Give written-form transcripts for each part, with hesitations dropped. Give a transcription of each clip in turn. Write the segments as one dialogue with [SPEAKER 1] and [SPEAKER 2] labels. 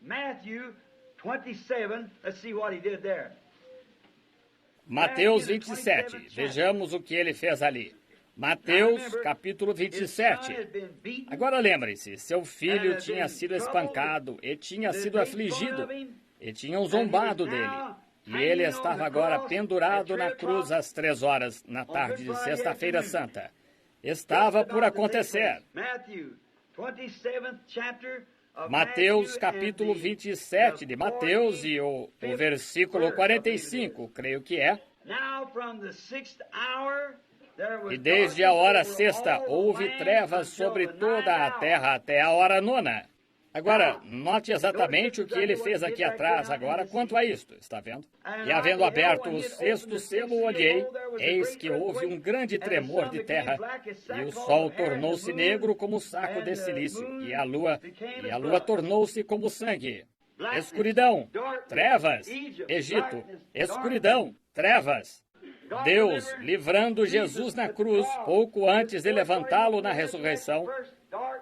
[SPEAKER 1] Matthew 27, let's see what he did there.
[SPEAKER 2] Mateus 27, vejamos o que ele fez ali. Mateus, capítulo 27. Agora lembre-se, seu filho tinha sido espancado e tinha sido afligido, e tinham zombado dele. E ele estava agora pendurado na cruz às 3 horas na tarde de Sexta-feira Santa. Estava por acontecer. Mateus, capítulo 27 de Mateus e o versículo 45, creio que é. E desde a hora sexta houve trevas sobre toda a terra até a hora nona. Agora, note exatamente o que ele fez aqui atrás agora quanto a isto, está vendo? E havendo aberto o sexto selo, olhei, eis que houve um grande tremor de terra, e o sol tornou-se negro como saco de silício, e a lua tornou-se como sangue. Escuridão, trevas, Egito, escuridão, trevas. Deus, livrando Jesus na cruz, pouco antes de levantá-lo na ressurreição.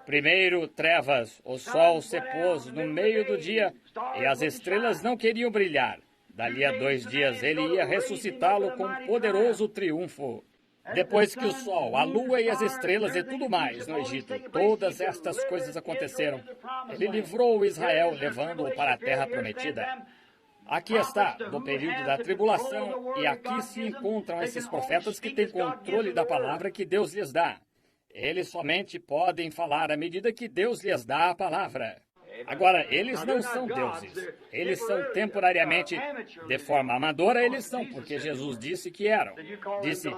[SPEAKER 2] Primeiro, trevas, o sol se pôs no meio do dia e as estrelas não queriam brilhar. Dali a 2 dias ele ia ressuscitá-lo com poderoso triunfo. Depois que o sol, a lua e as estrelas e tudo mais no Egito, todas estas coisas aconteceram. Ele livrou Israel, levando-o para a terra prometida. Aqui está, no período da tribulação, e aqui se encontram esses profetas que têm controle da palavra que Deus lhes dá. Eles somente podem falar à medida que Deus lhes dá a palavra. Agora, eles não são deuses. Eles são temporariamente, de forma amadora, eles são, porque Jesus disse que eram. Disse,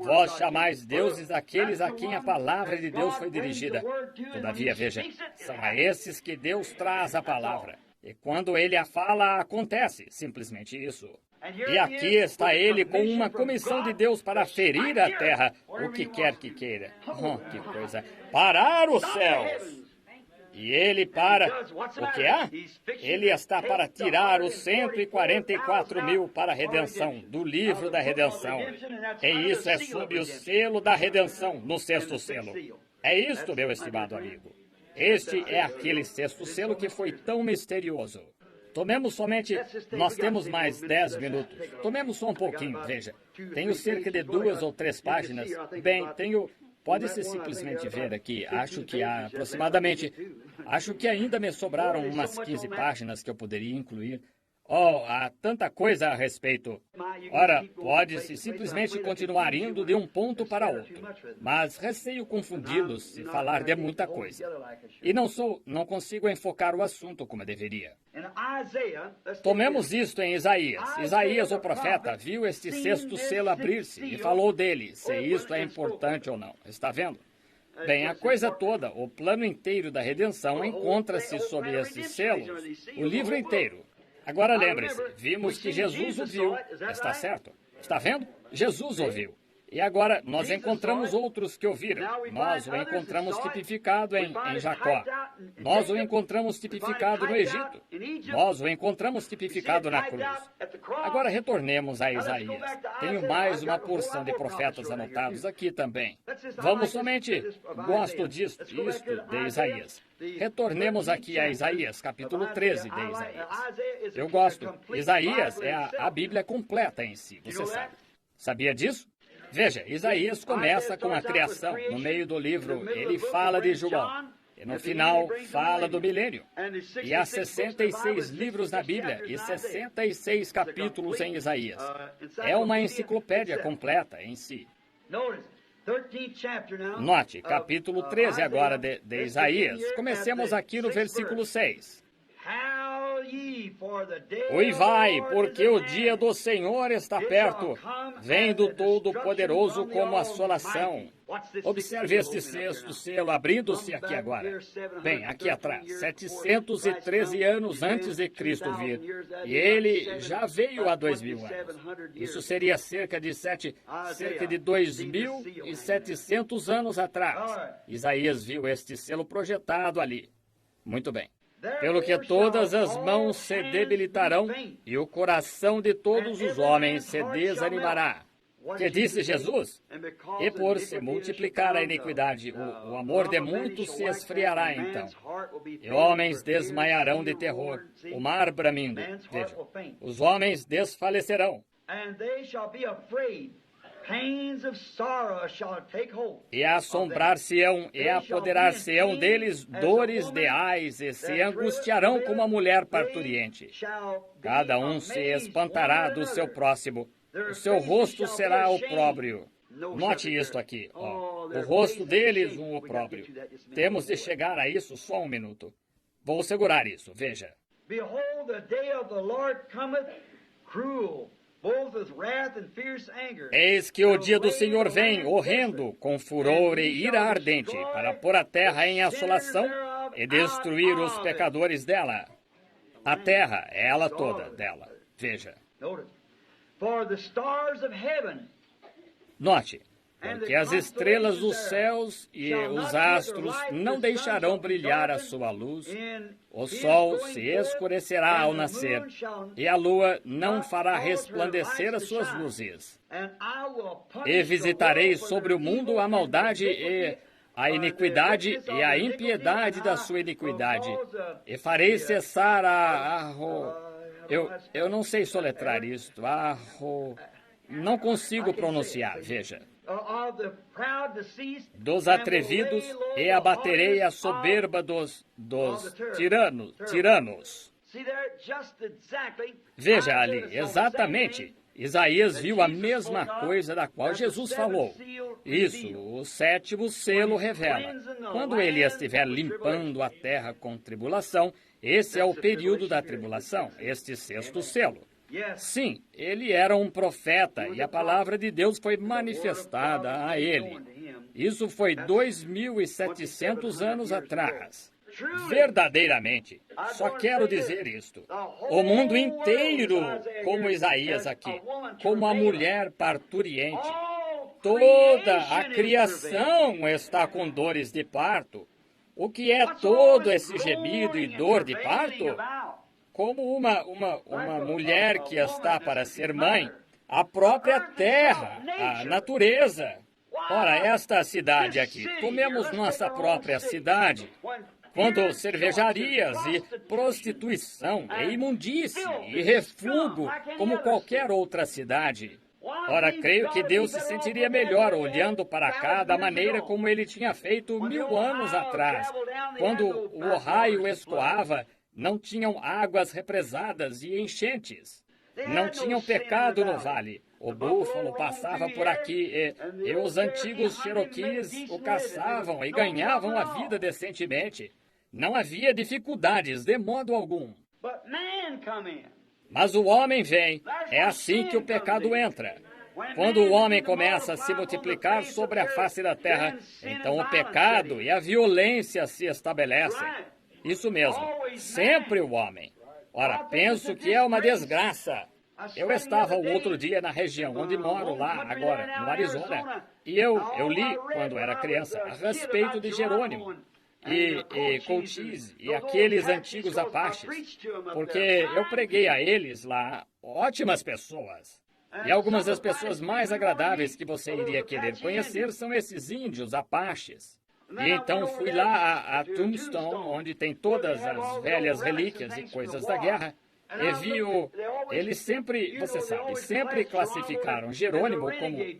[SPEAKER 2] vós chamais deuses aqueles a quem a palavra de Deus foi dirigida. Todavia, veja, são a esses que Deus traz a palavra. E quando ele a fala, acontece, simplesmente isso. E aqui está ele com uma comissão de Deus para ferir a terra, o que quer que queira. Oh, que coisa! Parar os céus! E ele para... O que é? Ele está para tirar os 144.000 para a redenção, do livro da redenção. E isso é sob o selo da redenção, no 6º selo. É isto, meu estimado amigo. Este é aquele 6º selo que foi tão misterioso. Tomemos somente... Nós temos mais 10 minutos. Tomemos só um pouquinho, veja. Tenho cerca de 2 ou 3 páginas. Bem, tenho... Pode-se simplesmente ver aqui. Acho que há aproximadamente... Acho que ainda me sobraram umas 15 páginas que eu poderia incluir. Oh, há tanta coisa a respeito. Ora, pode-se simplesmente continuar indo de um ponto para outro. Mas receio confundi-los se falar de muita coisa. E não consigo enfocar o assunto como deveria. Tomemos isto em Isaías. Isaías, o profeta, viu este 6º selo abrir-se e falou dele, se isto é importante ou não. Está vendo? Bem, a coisa toda, o plano inteiro da redenção encontra-se sob esses selos, o livro inteiro. Agora lembre-se, vimos que Jesus o viu, está certo? Está vendo? Jesus o viu. E agora nós encontramos outros que o viram. Nós o encontramos tipificado em Jacó. Nós o encontramos tipificado no Egito. Nós o encontramos tipificado na cruz. Agora retornemos a Isaías. Tenho mais uma porção de profetas anotados aqui também. Vamos somente... Gosto isto de Isaías. Retornemos aqui a Isaías, capítulo 13 de Isaías. Eu gosto. Isaías é a Bíblia completa em si, você sabe. Sabia disso? Veja, Isaías começa com a criação. No meio do livro, ele fala de João. E no final, fala do milênio. E há 66 livros na Bíblia e 66 capítulos em Isaías. É uma enciclopédia completa em si. Note, capítulo 13 agora de Isaías. Comecemos aqui no versículo 6. Uivai, porque o dia do Senhor está perto. Vem do Todo-Poderoso como assolação. Observe este 6º selo abrindo-se aqui agora. Bem, aqui atrás, 713 anos antes de Cristo vir. E ele já veio há 2.000 anos. Isso seria cerca de 2.700 anos atrás. Isaías viu este selo projetado ali. Muito bem. Pelo que todas as mãos se debilitarão e o coração de todos os homens se desanimará. Que disse Jesus? E por se multiplicar a iniquidade, o amor de muitos se esfriará então. E homens desmaiarão de terror, o mar bramindo. Veja, os homens desfalecerão. E assombrar-se-ão e apoderar-se-ão deles dores de ais, e se angustiarão como a mulher parturiente. Cada um se espantará do seu próximo. O seu rosto será opróbrio. Note isto aqui, ó. O rosto deles um opróbrio. Temos de chegar a isso só um minuto. Vou segurar isso, veja.
[SPEAKER 1] Behold, the day of the Lord cometh cruel, both with wrath and fierce anger.
[SPEAKER 2] Eis que o dia do Senhor vem, horrendo, com furor e ira ardente, para pôr a terra em assolação e destruir os pecadores dela. A terra é ela toda dela. Veja.
[SPEAKER 1] For the stars of heaven,
[SPEAKER 2] note, porque as estrelas dos céus e os astros não deixarão brilhar a sua luz, o sol se escurecerá ao nascer, e a lua não fará resplandecer as suas luzes. E visitarei sobre o mundo a maldade e a iniquidade e a impiedade da sua iniquidade, e farei cessar Eu não sei soletrar isto. Não consigo pronunciar, veja. Dos atrevidos, e abaterei a soberba dos tiranos. Veja ali, exatamente. Isaías viu a mesma coisa da qual Jesus falou. Isso, o sétimo selo revela. Quando ele estiver limpando a terra com tribulação, esse é o período da tribulação, este sexto selo. Sim, ele era um profeta e a palavra de Deus foi manifestada a ele. Isso foi 2.700 anos atrás. Verdadeiramente, só quero dizer isto. O mundo inteiro, como Isaías aqui, como a mulher parturiente, toda a criação está com dores de parto. O que é todo esse gemido e dor de parto? Como uma mulher que está para ser mãe, a própria terra, a natureza. Ora, esta cidade aqui, tomemos nossa própria cidade. Quando cervejarias e prostituição e imundície e refúgio, como qualquer outra cidade. Ora, creio que Deus se sentiria melhor olhando para cá da maneira como ele tinha feito 1000 anos atrás. Quando o Ohio escoava, não tinham águas represadas e enchentes. Não tinham pecado no vale. O búfalo passava por aqui e os antigos Cherokees o caçavam e ganhavam a vida decentemente. Não havia dificuldades de modo algum. Mas o homem vem. É assim que o pecado entra. Quando o homem começa a se multiplicar sobre a face da terra, então o pecado e a violência se estabelecem. Isso mesmo, sempre o homem. Ora, penso que é uma desgraça. Eu estava o outro dia na região onde moro lá agora, no Arizona, e eu li, quando era criança, a respeito de Jerônimo e Cochise e aqueles antigos Apaches, porque eu preguei a eles lá, ótimas pessoas. E algumas das pessoas mais agradáveis que você iria querer conhecer são esses índios Apaches. E então fui lá a Tombstone, onde tem todas as velhas relíquias e coisas da guerra, e vi eles sempre, você sabe, sempre classificaram Jerônimo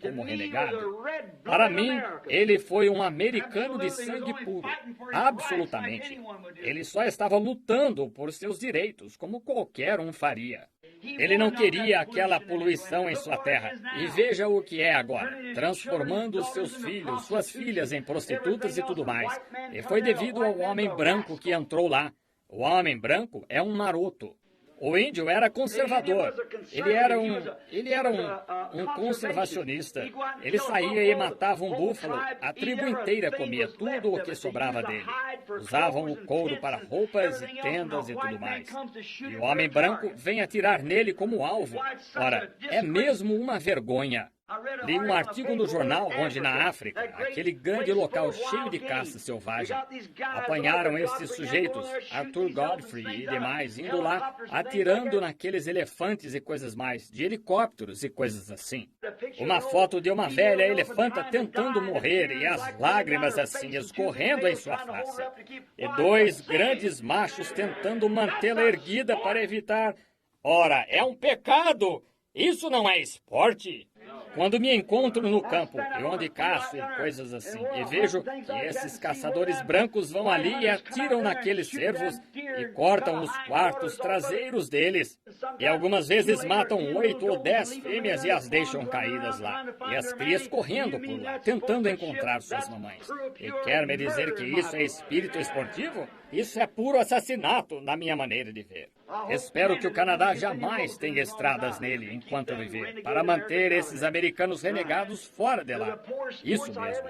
[SPEAKER 2] como renegado. Para mim, ele foi um americano de sangue puro, absolutamente. Ele só estava lutando por seus direitos, como qualquer um faria. Ele não queria aquela poluição em sua terra. E veja o que é agora, transformando seus filhos, suas filhas em prostitutas e tudo mais. E foi devido ao homem branco que entrou lá. O homem branco é um maroto. O índio era conservador. Ele era um conservacionista. Ele saía e matava um búfalo. A tribo inteira comia tudo o que sobrava dele. Usavam o couro para roupas e tendas e tudo mais. E o homem branco vem atirar nele como alvo. Ora, é mesmo uma vergonha. Li um artigo no jornal onde na África, aquele grande local cheio de caça selvagem, apanharam esses sujeitos, Arthur Godfrey e demais, indo lá, atirando naqueles elefantes e coisas mais, de helicópteros e coisas assim. Uma foto de uma velha elefanta tentando morrer e as lágrimas assim escorrendo em sua face. E dois grandes machos tentando mantê-la erguida para evitar... Ora, é um pecado! Isso não é esporte! Quando me encontro no campo, e onde caço e coisas assim, e vejo que esses caçadores brancos vão ali e atiram naqueles cervos e cortam os quartos traseiros deles. E algumas vezes matam 8 ou 10 fêmeas e as deixam caídas lá. E as crias correndo por lá, tentando encontrar suas mamães. E quer me dizer que isso é espírito esportivo? Isso é puro assassinato, na minha maneira de ver. Espero que o Canadá jamais tenha estradas nele enquanto eu viver, para manter esses americanos renegados fora de lá. Isso mesmo.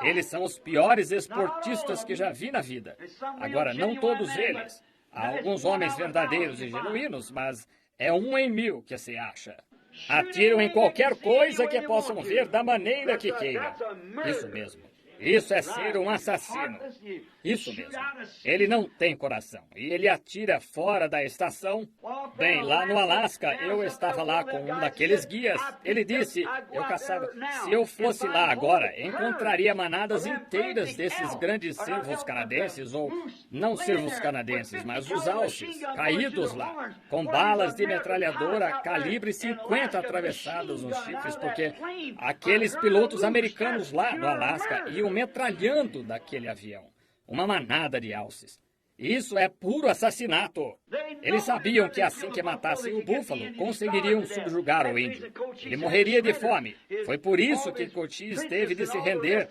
[SPEAKER 2] Eles são os piores esportistas que já vi na vida. Agora, não todos eles. Há alguns homens verdadeiros e genuínos, mas é 1 em 1000 que se acha. Atiram em qualquer coisa que possam ver da maneira que queiram. Isso mesmo. Isso é ser um assassino. Isso mesmo. Ele não tem coração. E ele atira fora da estação. Bem, lá no Alasca, eu estava lá com um daqueles guias. Ele disse, eu caçava, se eu fosse lá agora, encontraria manadas inteiras desses grandes cervos canadenses, ou não cervos canadenses, mas os alces, caídos lá, com balas de metralhadora calibre 50 atravessadas nos chifres, porque aqueles pilotos americanos lá no Alasca iam metralhando daquele avião. Uma manada de alces. Isso é puro assassinato. Eles sabiam que assim que matassem o búfalo, conseguiriam subjugar o índio. Ele morreria de fome. Foi por isso que Cochise teve de se render.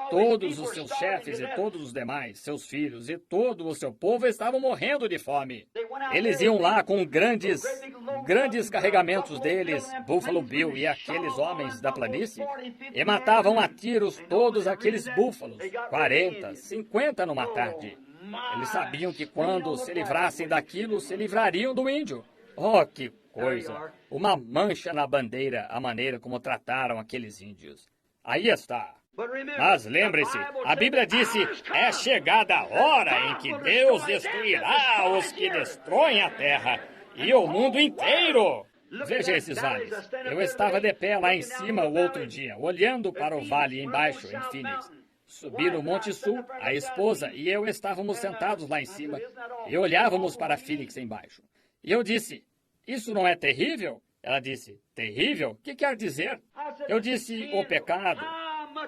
[SPEAKER 2] Todos os seus chefes e todos os demais, seus filhos e todo o seu povo estavam morrendo de fome. Eles iam lá com grandes carregamentos deles, Buffalo Bill e aqueles homens da planície, e matavam a tiros todos aqueles búfalos, 40, 50 numa tarde. Eles sabiam que quando se livrassem daquilo, se livrariam do índio. Oh, que coisa! Uma mancha na bandeira, a maneira como trataram aqueles índios. Aí está. Mas lembre-se, a Bíblia disse, é chegada a hora em que Deus destruirá os que destroem a terra e o mundo inteiro. Veja esses vales. Eu estava de pé lá em cima o outro dia, olhando para o vale embaixo, em Phoenix. Subi no Monte Sul, a esposa e eu estávamos sentados lá em cima e olhávamos para Phoenix embaixo. E eu disse, isso não é terrível? Ela disse, terrível? O que quer dizer? Eu disse, o pecado.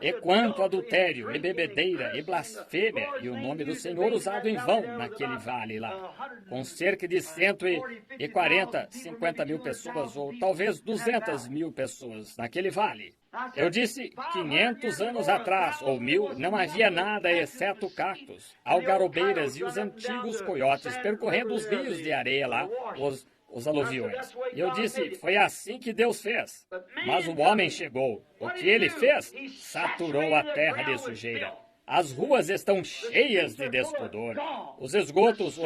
[SPEAKER 2] E quanto adultério, e bebedeira, e blasfêmia, e o nome do Senhor usado em vão naquele vale lá, com cerca de 140, 50 mil pessoas, ou talvez 200 mil pessoas naquele vale. Eu disse, 500 anos atrás, ou 1000, não havia nada exceto cactos, algarobeiras e os antigos coiotes percorrendo os rios de areia lá, os aluviões. E eu disse, foi assim que Deus fez. Mas o homem chegou. O que ele fez? Saturou a terra de sujeira. As ruas estão cheias de despudor. Os esgotos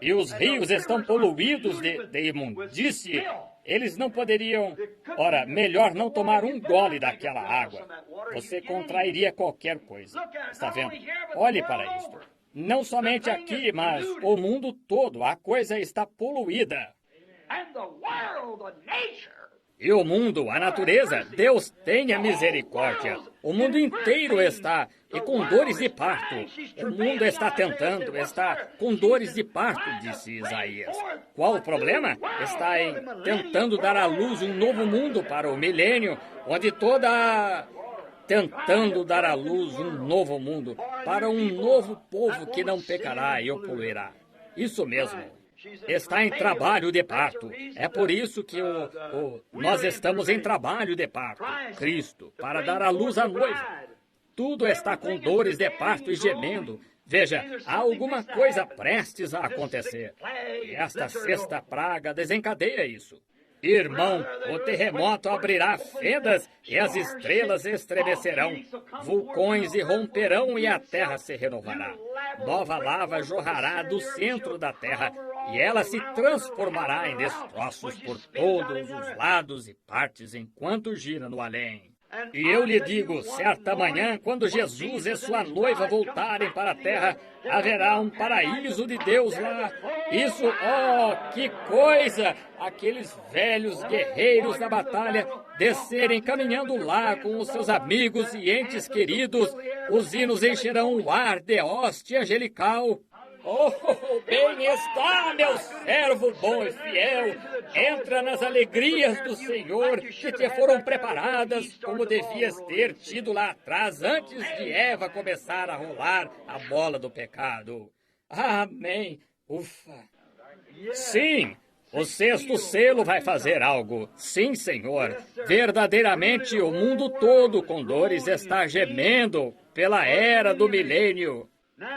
[SPEAKER 2] e os rios estão poluídos de imundície. Eles não poderiam... Ora, melhor não tomar um gole daquela água. Você contrairia qualquer coisa. Está vendo? Olhe para isto. Não somente aqui, mas o mundo todo. A coisa está poluída. E o mundo, a natureza, Deus tenha misericórdia. O mundo inteiro está, e com dores de parto. O mundo está com dores de parto, disse Isaías. Qual o problema? Está em tentando dar à luz um novo mundo para o milênio, onde tentando dar à luz um novo mundo, para um novo povo que não pecará e o poluirá. Isso mesmo. Está em trabalho de parto. É por isso que nós estamos em trabalho de parto. Cristo, para dar à luz a noiva. Tudo está com dores de parto e gemendo. Veja, há alguma coisa prestes a acontecer. E esta sexta praga desencadeia isso. Irmão, o terremoto abrirá fendas e as estrelas estremecerão. Vulcões irromperão e a terra se renovará. Nova lava jorrará do centro da terra e ela se transformará em destroços por todos os lados e partes enquanto gira no além. E eu lhe digo, certa manhã, quando Jesus e sua noiva voltarem para a terra, haverá um paraíso de Deus lá. Isso, oh, que coisa! Aqueles velhos guerreiros da batalha descerem caminhando lá com os seus amigos e entes queridos. Os hinos encherão o ar de hóstia angelical. Oh, bem está, meu servo bom e fiel. Entra nas alegrias do Senhor que te foram preparadas, como devias ter tido lá atrás, antes de Eva começar a rolar a bola do pecado. Amém. Ufa. Sim, o sexto selo vai fazer algo. Sim, Senhor. Verdadeiramente o mundo todo com dores está gemendo pela era do milênio.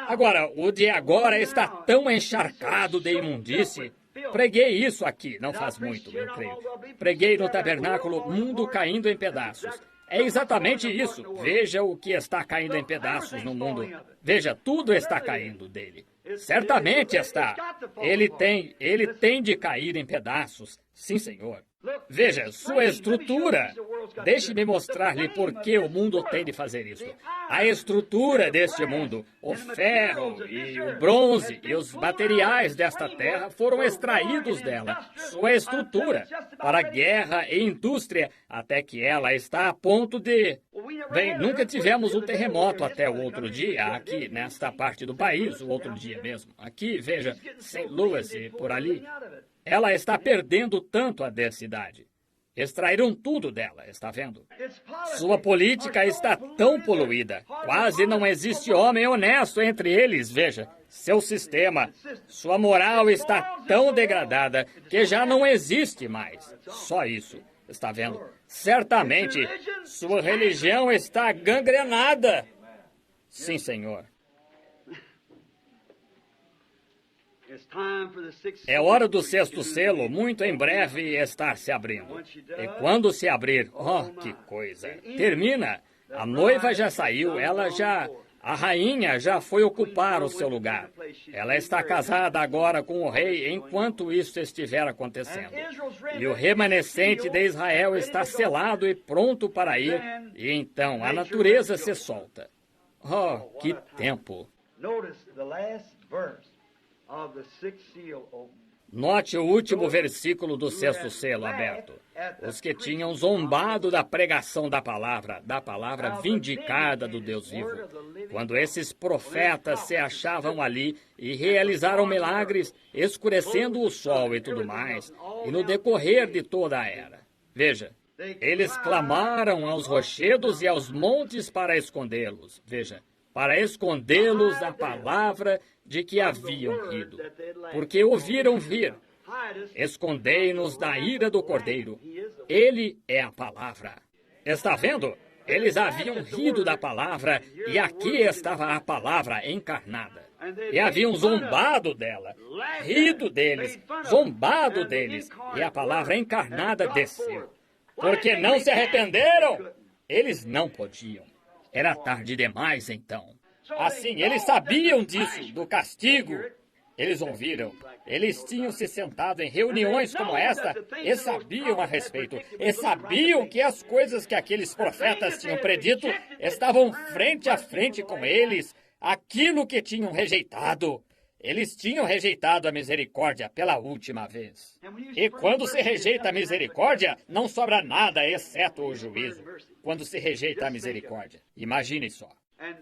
[SPEAKER 2] Agora, o de agora está tão encharcado de imundície. Preguei isso aqui, não faz muito, eu creio. Preguei no tabernáculo Mundo Caindo em Pedaços. É exatamente isso. Veja o que está caindo em pedaços no mundo. Veja, tudo está caindo dele. Certamente está. Ele tem de cair em pedaços. Sim, Senhor. Veja, sua estrutura. Deixe-me mostrar-lhe por que o mundo tem de fazer isso. A estrutura deste mundo, o ferro e o bronze e os materiais desta terra foram extraídos dela. Sua estrutura para guerra e indústria, até que ela está a ponto de... Bem, nunca tivemos um terremoto até o outro dia, aqui nesta parte do país, o outro dia mesmo. Aqui, veja, St. Louis e por ali. Ela está perdendo tanto a densidade. Extraíram tudo dela, está vendo? Sua política está tão poluída. Quase não existe homem honesto entre eles, veja. Seu sistema, sua moral está tão degradada que já não existe mais. Só isso, está vendo? Certamente, sua religião está gangrenada. Sim, Senhor. É hora do sexto selo, muito em breve, estar se abrindo. E quando se abrir, oh, que coisa! Termina. A noiva já saiu, a rainha já foi ocupar o seu lugar. Ela está casada agora com o rei enquanto isso estiver acontecendo. E o remanescente de Israel está selado e pronto para ir. E então a natureza se solta. Oh, que tempo! Note o último versículo do sexto selo aberto. Os que tinham zombado da pregação da palavra vindicada do Deus vivo. Quando esses profetas se achavam ali e realizaram milagres, escurecendo o sol e tudo mais, e no decorrer de toda a era. Veja, eles clamaram aos rochedos e aos montes para escondê-los. Veja, para escondê-los da palavra de que haviam rido, porque ouviram vir. Escondei-nos da ira do Cordeiro. Ele é a palavra. Está vendo? Eles haviam rido da palavra, e aqui estava a palavra encarnada. E haviam zombado dela, rido deles, zombado deles, e a palavra encarnada desceu. Porque não se arrependeram? Eles não podiam. Era tarde demais, então. Assim, eles sabiam disso, do castigo. Eles ouviram. Eles tinham se sentado em reuniões como esta e sabiam a respeito. E sabiam que as coisas que aqueles profetas tinham predito estavam frente a frente com eles. Aquilo que tinham rejeitado. Eles tinham rejeitado a misericórdia pela última vez. E quando se rejeita a misericórdia, não sobra nada exceto o juízo. Quando se rejeita a misericórdia. Imagine só.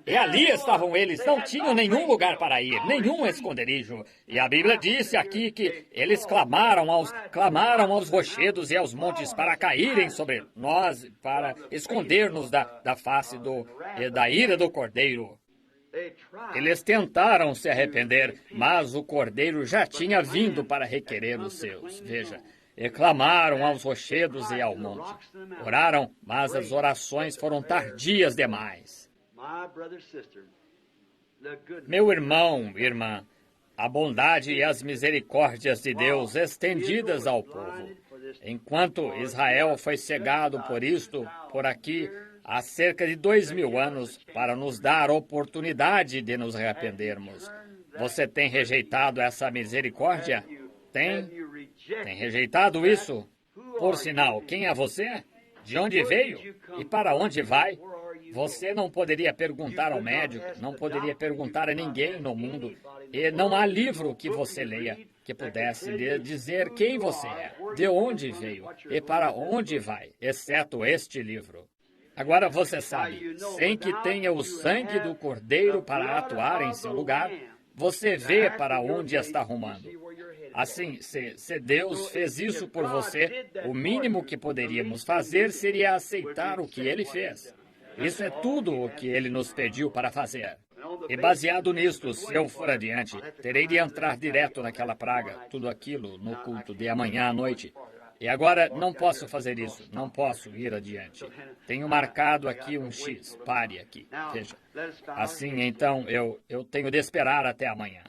[SPEAKER 2] E ali estavam eles, não tinham nenhum lugar para ir, nenhum esconderijo. E a Bíblia disse aqui que eles clamaram aos rochedos e aos montes para caírem sobre nós, para esconder-nos da face da ira do Cordeiro. Eles tentaram se arrepender, mas o Cordeiro já tinha vindo para requerer os seus. Veja, e clamaram aos rochedos e ao monte. Oraram, mas as orações foram tardias demais. Meu irmão, irmã, a bondade e as misericórdias de Deus estendidas ao povo. enquanto Israel foi cegado por isto, por aqui, há cerca de 2000 anos, para nos dar a oportunidade de nos arrependermos. Você tem rejeitado essa misericórdia? Tem rejeitado isso? Por sinal, quem é você? De onde veio? E para onde vai? Você não poderia perguntar ao médico, não poderia perguntar a ninguém no mundo, e não há livro que você leia que pudesse lhe dizer quem você é, de onde veio e para onde vai, exceto este livro. Agora você sabe, sem que tenha o sangue do Cordeiro para atuar em seu lugar, você vê para onde está rumando. Assim, se Deus fez isso por você, o mínimo que poderíamos fazer seria aceitar o que Ele fez. Isso é tudo o que Ele nos pediu para fazer. E baseado nisto, se eu for adiante, terei de entrar direto naquela praga, tudo aquilo, no culto de amanhã à noite. E agora não posso fazer isso, não posso ir adiante. Tenho marcado aqui um X, pare aqui, veja. Assim, então, eu tenho de esperar até amanhã.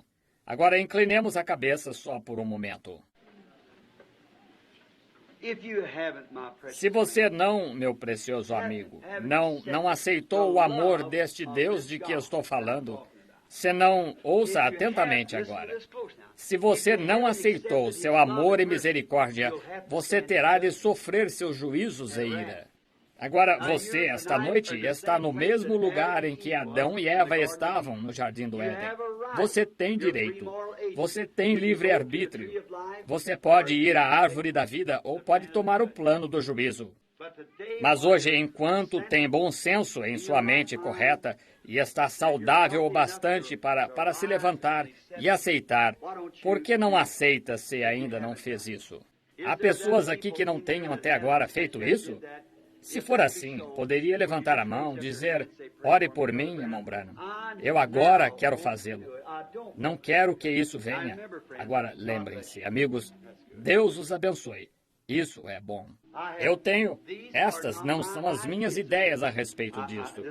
[SPEAKER 2] Agora inclinemos a cabeça só por um momento. Se você não, meu precioso amigo, não aceitou o amor deste Deus de que eu estou falando, se não, ouça atentamente agora. Se você não aceitou seu amor e misericórdia, você terá de sofrer seus juízos e ira. Agora, você, esta noite, está no mesmo lugar em que Adão e Eva estavam no Jardim do Éden. Você tem direito. Você tem livre-arbítrio. Você pode ir à árvore da vida ou pode tomar o plano do juízo. Mas hoje, enquanto tem bom senso em sua mente correta e está saudável o bastante para se levantar e aceitar, por que não aceita se ainda não fez isso? Há pessoas aqui que não tenham até agora feito isso? Se for assim, poderia levantar a mão, dizer, ore por mim, irmão Branham. Eu agora quero fazê-lo. Não quero que isso venha. Agora, lembrem-se, amigos, Deus os abençoe. Isso é bom. Eu tenho. Estas não são as minhas ideias a respeito disto.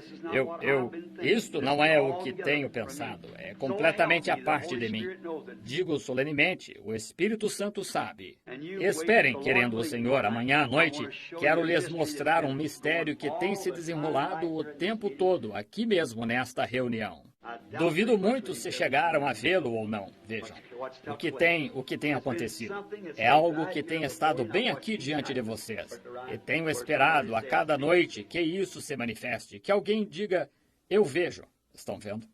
[SPEAKER 2] Isto não é o que tenho pensado. É completamente à parte de mim. Digo solenemente, o Espírito Santo sabe. Esperem, querendo o Senhor, amanhã à noite, quero lhes mostrar um mistério que tem se desenrolado o tempo todo, aqui mesmo nesta reunião. Duvido muito se chegaram a vê-lo ou não. Vejam, o que tem acontecido. É algo que tem estado bem aqui diante de vocês. E tenho esperado a cada noite que isso se manifeste, que alguém diga, eu vejo. Estão vendo?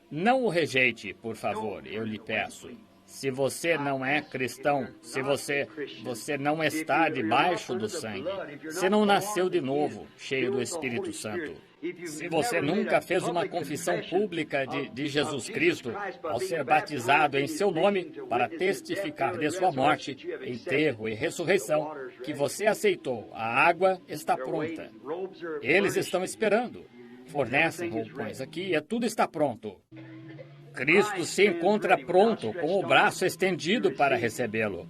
[SPEAKER 2] Não o rejeite, por favor, eu lhe peço. Se você não é cristão, se você não está debaixo do sangue, se não nasceu de novo, cheio do Espírito Santo, se você nunca fez uma confissão pública de Jesus Cristo ao ser batizado em seu nome para testificar de sua morte, enterro e ressurreição, que você aceitou, a água está pronta. Eles estão esperando. Fornecem roupões aqui e tudo está pronto. Cristo se encontra pronto, com o braço estendido para recebê-lo.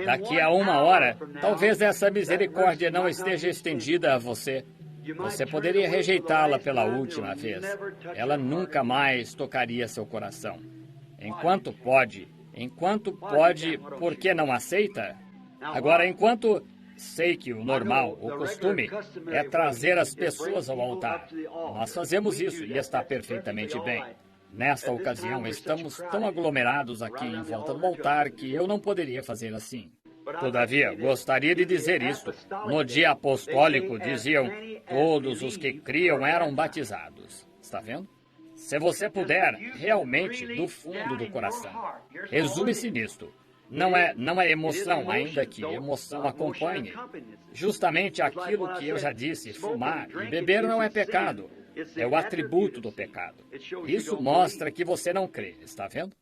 [SPEAKER 2] Daqui a 1 hora, talvez essa misericórdia não esteja estendida a você. Você poderia rejeitá-la pela última vez. Ela nunca mais tocaria seu coração. Enquanto pode, por que não aceita? Agora, enquanto sei que o normal, o costume, é trazer as pessoas ao altar. Nós fazemos isso e está perfeitamente bem. Nesta ocasião, estamos tão aglomerados aqui em volta do altar que eu não poderia fazer assim. Todavia, gostaria de dizer isto. No dia apostólico, diziam, todos os que criam eram batizados. Está vendo? Se você puder, realmente, do fundo do coração. Resume-se nisto. Não é emoção, ainda que emoção acompanhe. Justamente aquilo que eu já disse, fumar e beber não é pecado. É o atributo do pecado. Isso mostra que você não crê, está vendo?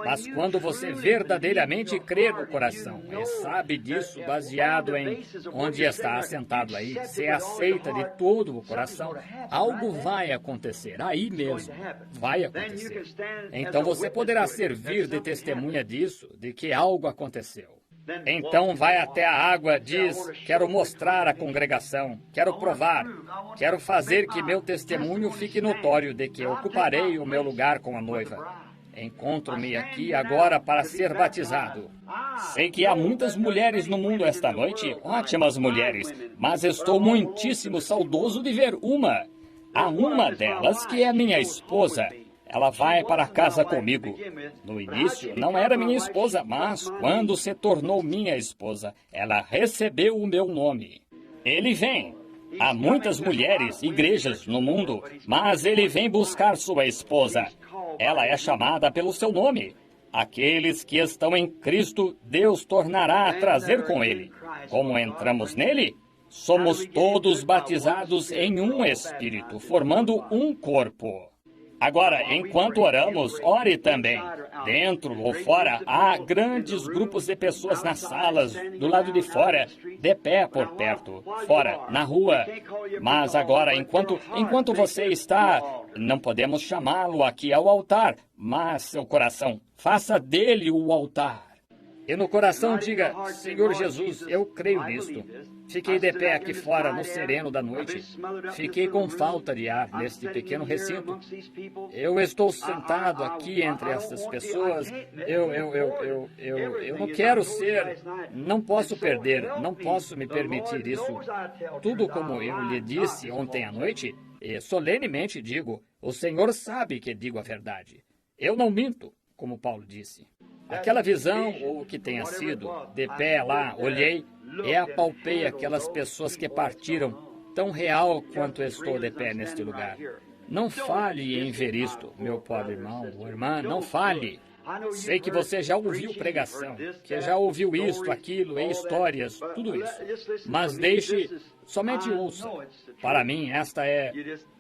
[SPEAKER 2] Mas quando você verdadeiramente crê no coração e sabe disso baseado em onde está assentado aí, se aceita de todo o coração, algo vai acontecer, aí mesmo, vai acontecer. Então você poderá servir de testemunha disso, de que algo aconteceu. Então vai até a água, diz, quero mostrar à congregação, quero provar, quero fazer que meu testemunho fique notório de que ocuparei o meu lugar com a noiva. Encontro-me aqui agora para ser batizado. Sei que há muitas mulheres no mundo esta noite, ótimas mulheres, mas estou muitíssimo saudoso de ver uma. Há uma delas que é minha esposa. Ela vai para casa comigo. No início, não era minha esposa, mas quando se tornou minha esposa, ela recebeu o meu nome. Ele vem. Há muitas mulheres, igrejas no mundo, mas ele vem buscar sua esposa. Ela é chamada pelo seu nome. Aqueles que estão em Cristo, Deus tornará a trazer com ele. Como entramos nele? Somos todos batizados em um Espírito, formando um corpo. Agora, enquanto oramos, ore também. Dentro ou fora, há grandes grupos de pessoas nas salas, do lado de fora, de pé por perto, fora, na rua. Mas agora, enquanto você está, não podemos chamá-lo aqui ao altar, mas seu coração, faça dele o altar. E no coração diga, Senhor Jesus, eu creio nisto. Fiquei de pé aqui fora no sereno da noite. Fiquei com falta de ar neste pequeno recinto. Eu estou sentado aqui entre essas pessoas. Eu não quero ser, não posso perder, não posso me permitir isso. Tudo como eu lhe disse ontem à noite, e solenemente digo, o Senhor sabe que digo a verdade. Eu não minto, como Paulo disse. Aquela visão, ou o que tenha sido, de pé lá, olhei e apalpei aquelas pessoas que partiram, tão real quanto estou de pé neste lugar. Não falhe em ver isto, meu pobre irmão ou irmã, não falhe. Sei que você já ouviu pregação, que já ouviu isto, aquilo, e histórias, tudo isso. Mas deixe, somente ouça. Para mim, esta é...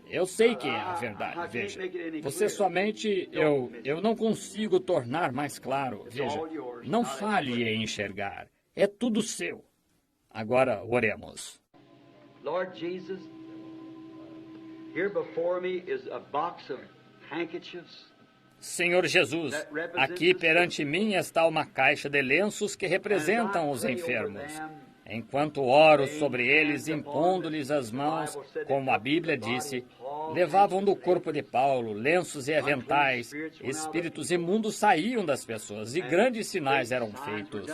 [SPEAKER 2] Eu sei que é a verdade, veja. Você somente... Eu não consigo tornar mais claro, veja. Não falhe em enxergar. É tudo seu. Agora, oremos.
[SPEAKER 1] Lord Jesus, here before me is a box of handkerchiefs.
[SPEAKER 2] Senhor Jesus, aqui perante mim está uma caixa de lenços que representam os enfermos. Enquanto oro sobre eles, impondo-lhes as mãos, como a Bíblia disse, levavam do corpo de Paulo lenços e aventais, espíritos imundos saíam das pessoas e grandes sinais eram feitos.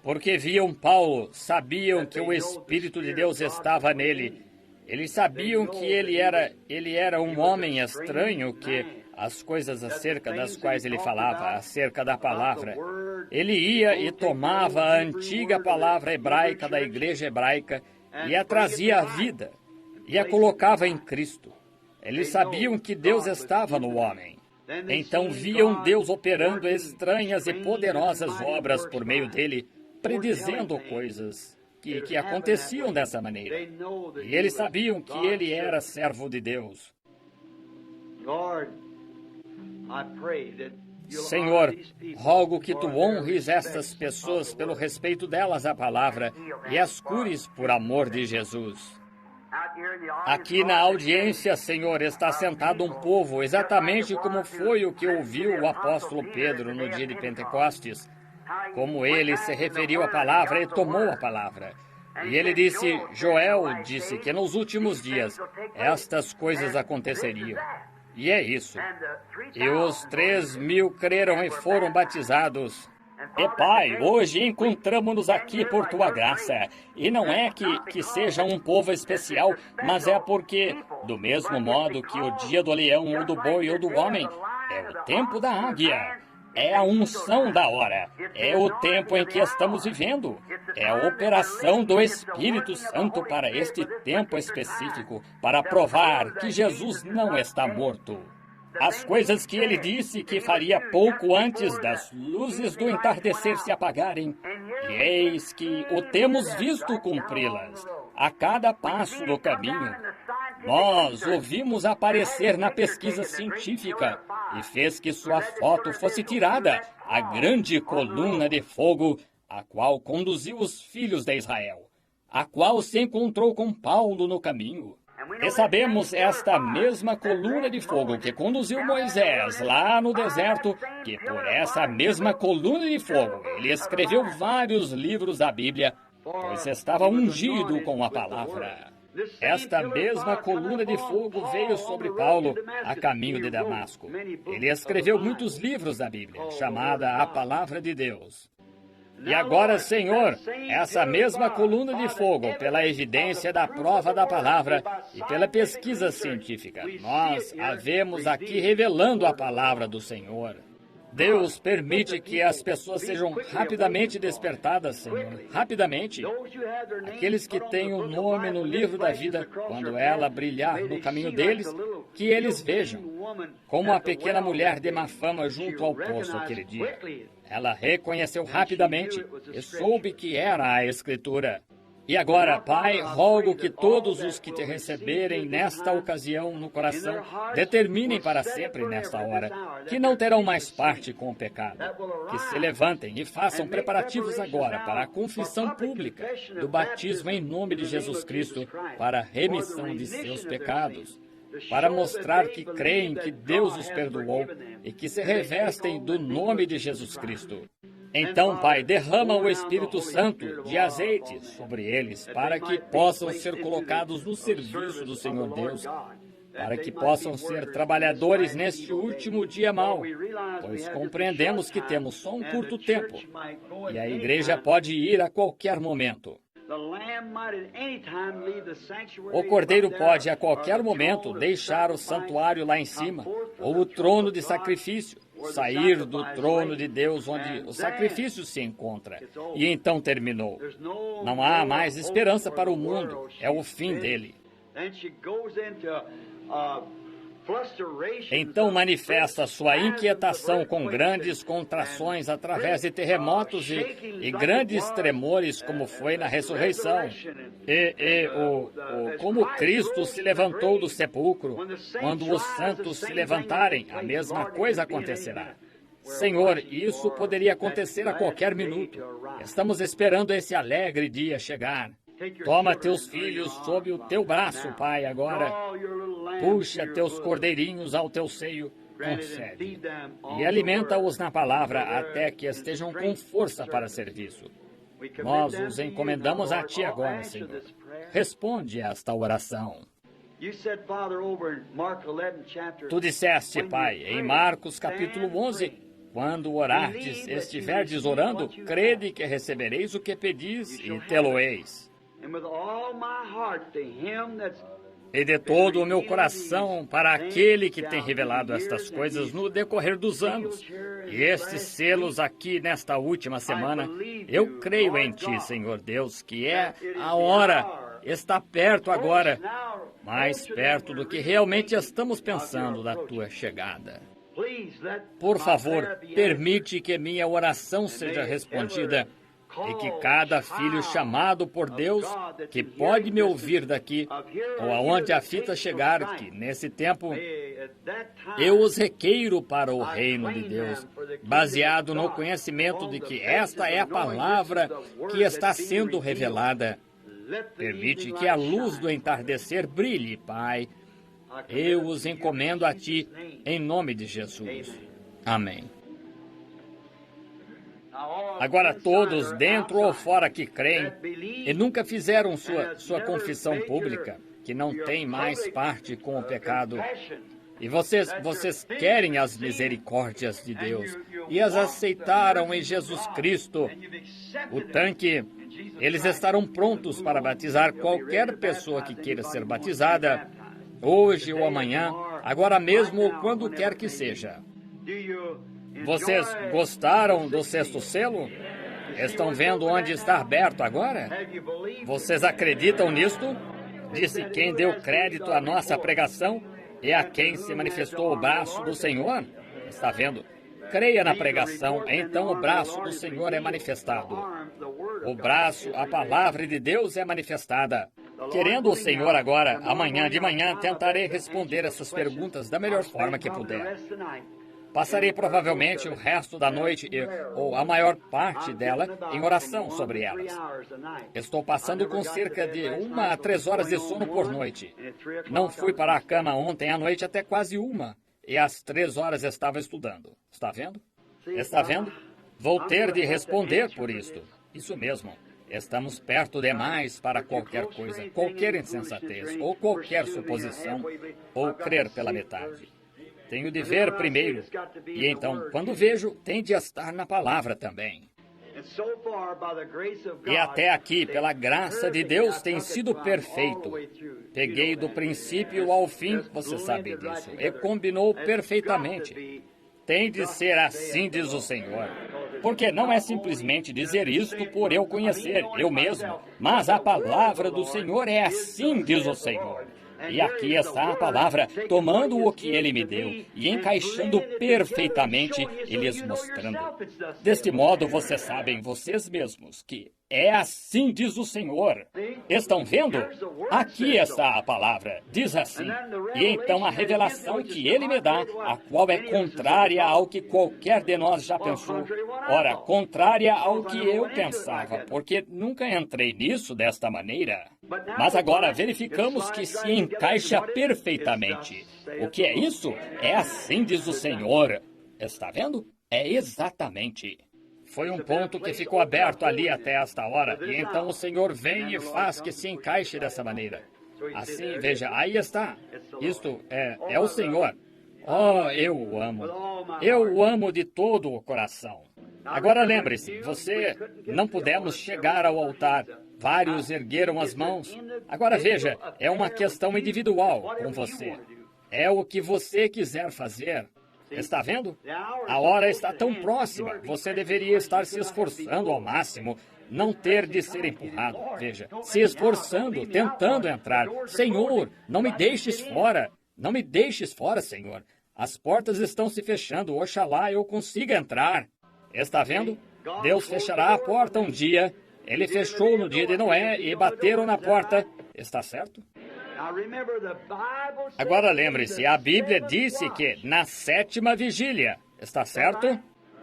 [SPEAKER 2] Porque viam Paulo, sabiam que o Espírito de Deus estava nele. Eles sabiam que ele era um homem estranho, que as coisas acerca das quais ele falava, acerca da palavra. Ele ia e tomava a antiga palavra hebraica da igreja hebraica e a trazia à vida e a colocava em Cristo. Eles sabiam que Deus estava no homem. Então viam Deus operando estranhas e poderosas obras por meio dele, predizendo coisas que aconteciam dessa maneira. E eles sabiam que ele era servo de Deus. Senhor, rogo que tu honres estas pessoas pelo respeito delas à palavra e as cures por amor de Jesus. Aqui na audiência, Senhor, está sentado um povo, exatamente como foi o que ouviu o apóstolo Pedro no dia de Pentecostes, como ele se referiu à palavra e tomou a palavra. E ele disse, Joel disse que nos últimos dias estas coisas aconteceriam. E é isso. E os 3.000 creram e foram batizados. E Pai, hoje encontramos-nos aqui por Tua graça. E não é que seja um povo especial, mas é porque, do mesmo modo que o dia do leão ou do boi ou do homem, é o tempo da águia. É a unção da hora. É o tempo em que estamos vivendo. É a operação do Espírito Santo para este tempo específico, para provar que Jesus não está morto. As coisas que ele disse que faria pouco antes das luzes do entardecer se apagarem, e eis que o temos visto cumpri-las a cada passo do caminho. Nós o vimos aparecer na pesquisa científica e fez que sua foto fosse tirada, a grande coluna de fogo, a qual conduziu os filhos de Israel, a qual se encontrou com Paulo no caminho. E sabemos esta mesma coluna de fogo que conduziu Moisés lá no deserto, que por essa mesma coluna de fogo ele escreveu vários livros da Bíblia, pois estava ungido com a palavra. Esta mesma coluna de fogo veio sobre Paulo a caminho de Damasco. Ele escreveu muitos livros da Bíblia, chamada a Palavra de Deus. E agora, Senhor, essa mesma coluna de fogo, pela evidência da prova da palavra e pela pesquisa científica, nós a vemos aqui revelando a palavra do Senhor. Deus permite que as pessoas sejam rapidamente despertadas, Senhor. Rapidamente. Aqueles que têm o nome no livro da vida, quando ela brilhar no caminho deles, que eles vejam. Como a pequena mulher de má fama junto ao poço aquele dia. Ela reconheceu rapidamente e soube que era a Escritura. E agora, Pai, rogo que todos os que te receberem nesta ocasião no coração determinem para sempre nesta hora que não terão mais parte com o pecado. Que se levantem e façam preparativos agora para a confissão pública do batismo em nome de Jesus Cristo para a remissão de seus pecados. Para mostrar que creem que Deus os perdoou e que se revestem do nome de Jesus Cristo. Então, Pai, derrama o Espírito Santo de azeite sobre eles, para que possam ser colocados no serviço do Senhor Deus, para que possam ser trabalhadores neste último dia mau, pois compreendemos que temos só um curto tempo, e a igreja pode ir a qualquer momento. O cordeiro pode a qualquer momento deixar o santuário lá em cima, ou o trono de sacrifício, sair do trono de Deus onde o sacrifício se encontra. E então terminou. Não há mais esperança para o mundo. É o fim dele. Então manifesta sua inquietação com grandes contrações através de terremotos e grandes tremores, como foi na ressurreição. Como Cristo se levantou do sepulcro, quando os santos se levantarem, a mesma coisa acontecerá. Senhor, isso poderia acontecer a qualquer minuto. Estamos esperando esse alegre dia chegar. Toma teus filhos sob o teu braço, Pai, agora. Puxa teus cordeirinhos ao teu seio, concede. E alimenta-os na palavra até que estejam com força para serviço. Nós os encomendamos a Ti agora, Senhor. Responde esta oração. Tu disseste, Pai, em Marcos capítulo 11, quando orardes, estiverdes orando, crede que recebereis o que pedis e tê-lo-eis. E de todo o meu coração para aquele que tem revelado estas coisas no decorrer dos anos. E estes selos aqui nesta última semana, eu creio em Ti, Senhor Deus, que é a hora, está perto agora, mais perto do que realmente estamos pensando da Tua chegada. Por favor, permite que minha oração seja respondida e que cada filho chamado por Deus, que pode me ouvir daqui, ou aonde a fita chegar, que nesse tempo eu os requeiro para o reino de Deus, baseado no conhecimento de que esta é a palavra que está sendo revelada. Permite que a luz do entardecer brilhe, Pai. Eu os encomendo a Ti, em nome de Jesus. Amém. Agora todos, dentro ou fora que creem, e nunca fizeram sua confissão pública, que não tem mais parte com o pecado, e vocês querem as misericórdias de Deus, e as aceitaram em Jesus Cristo, o tanque, eles estarão prontos para batizar qualquer pessoa que queira ser batizada, hoje ou amanhã, agora mesmo ou quando quer que seja. Vocês gostaram do sexto selo? Estão vendo onde está aberto agora? Vocês acreditam nisto? Disse quem deu crédito à nossa pregação e a quem se manifestou o braço do Senhor? Está vendo? Creia na pregação, então o braço do Senhor é manifestado. O braço, a palavra de Deus é manifestada. Querendo o Senhor agora, amanhã de manhã, tentarei responder essas perguntas da melhor forma que puder. Passarei provavelmente o resto da noite, ou a maior parte dela, em oração sobre elas. Estou passando com cerca de 1 a 3 horas de sono por noite. Não fui para a cama ontem à noite até quase 1, e às 3 horas estava estudando. Está vendo? Está vendo? Vou ter de responder por isto. Isso mesmo. Estamos perto demais para qualquer coisa, qualquer insensatez, ou qualquer suposição, ou crer pela metade. Tenho de ver primeiro, e então, quando vejo, tem de estar na palavra também. E até aqui, pela graça de Deus, tem sido perfeito. Peguei do princípio ao fim, você sabe disso, e combinou perfeitamente. Tem de ser assim, diz o Senhor. Porque não é simplesmente dizer isto por eu conhecer, eu mesmo, mas a palavra do Senhor é assim, diz o Senhor. E aqui está a palavra, tomando o que Ele me deu e encaixando perfeitamente e lhes mostrando. Deste modo, vocês sabem, vocês mesmos, que é assim, diz o Senhor. Estão vendo? Aqui está a palavra, diz assim. E então a revelação que Ele me dá, a qual é contrária ao que qualquer de nós já pensou. Ora, contrária ao que eu pensava, porque nunca entrei nisso desta maneira. Mas agora verificamos que se encaixa perfeitamente. O que é isso? É assim, diz o Senhor. Está vendo? É exatamente. Foi um ponto que ficou aberto ali até esta hora, e então o Senhor vem e faz que se encaixe dessa maneira. Assim, veja, aí está. Isto é o Senhor. Oh, eu o amo. Eu o amo de todo o coração. Agora lembre-se, não pudemos chegar ao altar. Vários ergueram as mãos. Agora veja, é uma questão individual com você. É o que você quiser fazer. Está vendo? A hora está tão próxima. Você deveria estar se esforçando ao máximo. Não ter de ser empurrado. Veja, se esforçando, tentando entrar. Senhor, não me deixes fora. Não me deixes fora, Senhor. As portas estão se fechando. Oxalá eu consiga entrar. Está vendo? Deus fechará a porta um dia. Ele fechou no dia de Noé e bateram na porta. Está certo? Agora lembre-se, a Bíblia disse que na 7ª vigília, está certo?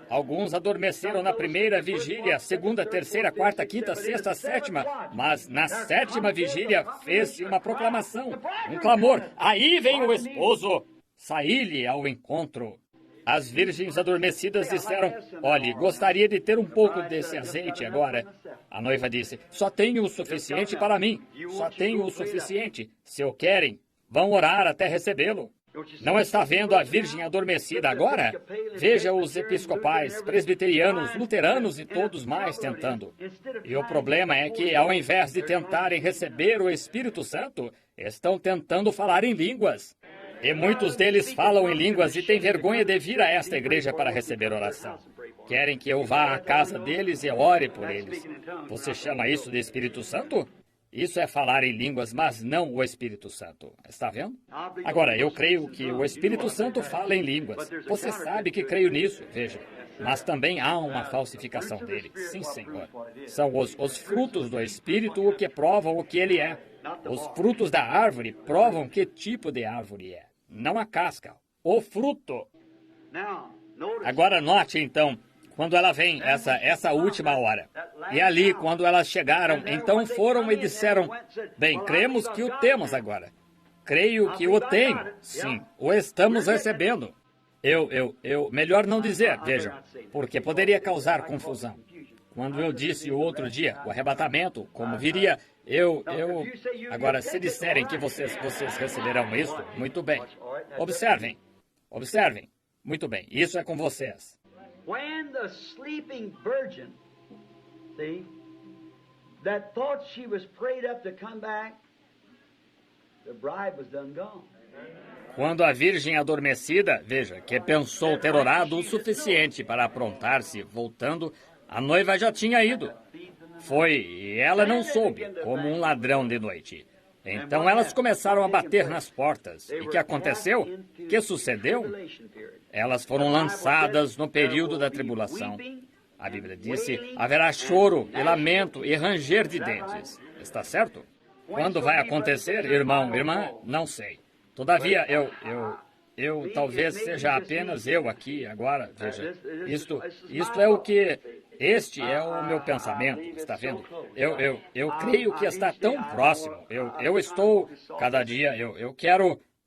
[SPEAKER 2] Alguns adormeceram na primeira vigília, segunda, terceira, quarta, quinta, sexta, sétima, mas na 7ª vigília fez-se uma proclamação, um clamor. Aí vem o esposo, saí-lhe ao encontro. As virgens adormecidas disseram, olhe, gostaria de ter um pouco desse azeite agora. A noiva disse, só tenho o suficiente para mim, só tenho o suficiente. Se o querem, vão orar até recebê-lo. Não está vendo a virgem adormecida agora? Veja os episcopais, presbiterianos, luteranos e todos mais tentando. E o problema é que, ao invés de tentarem receber o Espírito Santo, estão tentando falar em línguas. E muitos deles falam em línguas e têm vergonha de vir a esta igreja para receber oração. Querem que eu vá à casa deles e ore por eles. Você chama isso de Espírito Santo? Isso é falar em línguas, mas não o Espírito Santo. Está vendo? Agora, eu creio que o Espírito Santo fala em línguas. Você sabe que creio nisso, veja. Mas também há uma falsificação dele. Sim, Senhor. São os frutos do Espírito o que provam o que ele é. Os frutos da árvore provam que tipo de árvore é. Não a casca, o fruto. Agora note, então, quando ela vem, essa última hora. E ali, quando elas chegaram, então foram e disseram, bem, cremos que o temos agora. Creio que o tenho. Sim, o estamos recebendo. Melhor não dizer, veja, porque poderia causar confusão. Quando eu disse o outro dia, o arrebatamento, como viria, Agora, se disserem que vocês receberão isso, muito bem. Observem. Muito bem, isso é com vocês.
[SPEAKER 1] When the sleeping virgin, see, that thought she was prayed up to come back, the bride was done gone.
[SPEAKER 2] Quando a virgem adormecida, veja, que pensou ter orado o suficiente para aprontar-se, voltando, a noiva já tinha ido. Foi, e ela não soube, como um ladrão de noite. Então elas começaram a bater nas portas. E o que aconteceu? O que sucedeu? Elas foram lançadas no período da tribulação. A Bíblia disse, haverá choro e lamento e ranger de dentes. Está certo? Quando vai acontecer, irmão, irmã? Não sei. Todavia, eu talvez seja apenas eu aqui agora. Veja, isto é o que... Este é o meu pensamento, está vendo? Eu creio que está tão próximo. Eu estou, cada dia,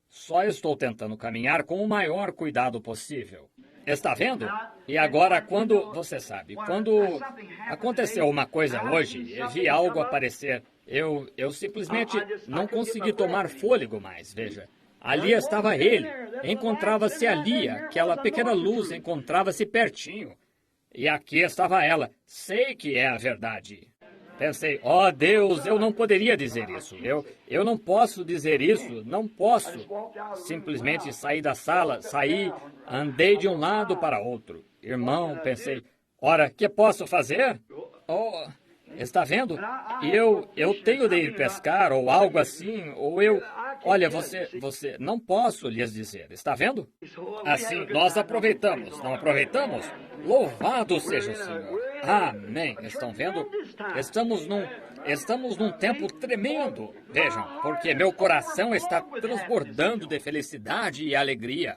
[SPEAKER 2] só estou tentando caminhar com o maior cuidado possível. Está vendo? E agora, quando, você sabe, quando aconteceu uma coisa hoje, eu vi algo aparecer, eu simplesmente não consegui tomar fôlego mais, veja. Ali estava ele, encontrava-se ali, aquela pequena luz encontrava-se pertinho. E aqui estava ela, sei que é a verdade. Pensei, ó Deus, eu não poderia dizer isso. Eu não posso dizer isso, não posso. Simplesmente saí da sala, saí, andei de um lado para outro. Irmão, pensei, ora, que posso fazer? Oh, está vendo? Eu tenho de ir pescar ou algo assim, ou eu... Olha, você, não posso lhes dizer, está vendo? Assim, nós aproveitamos, não aproveitamos? Louvado seja o Senhor. Amém. Estão vendo? Estamos num tempo tremendo. Vejam, porque meu coração está transbordando de felicidade e alegria.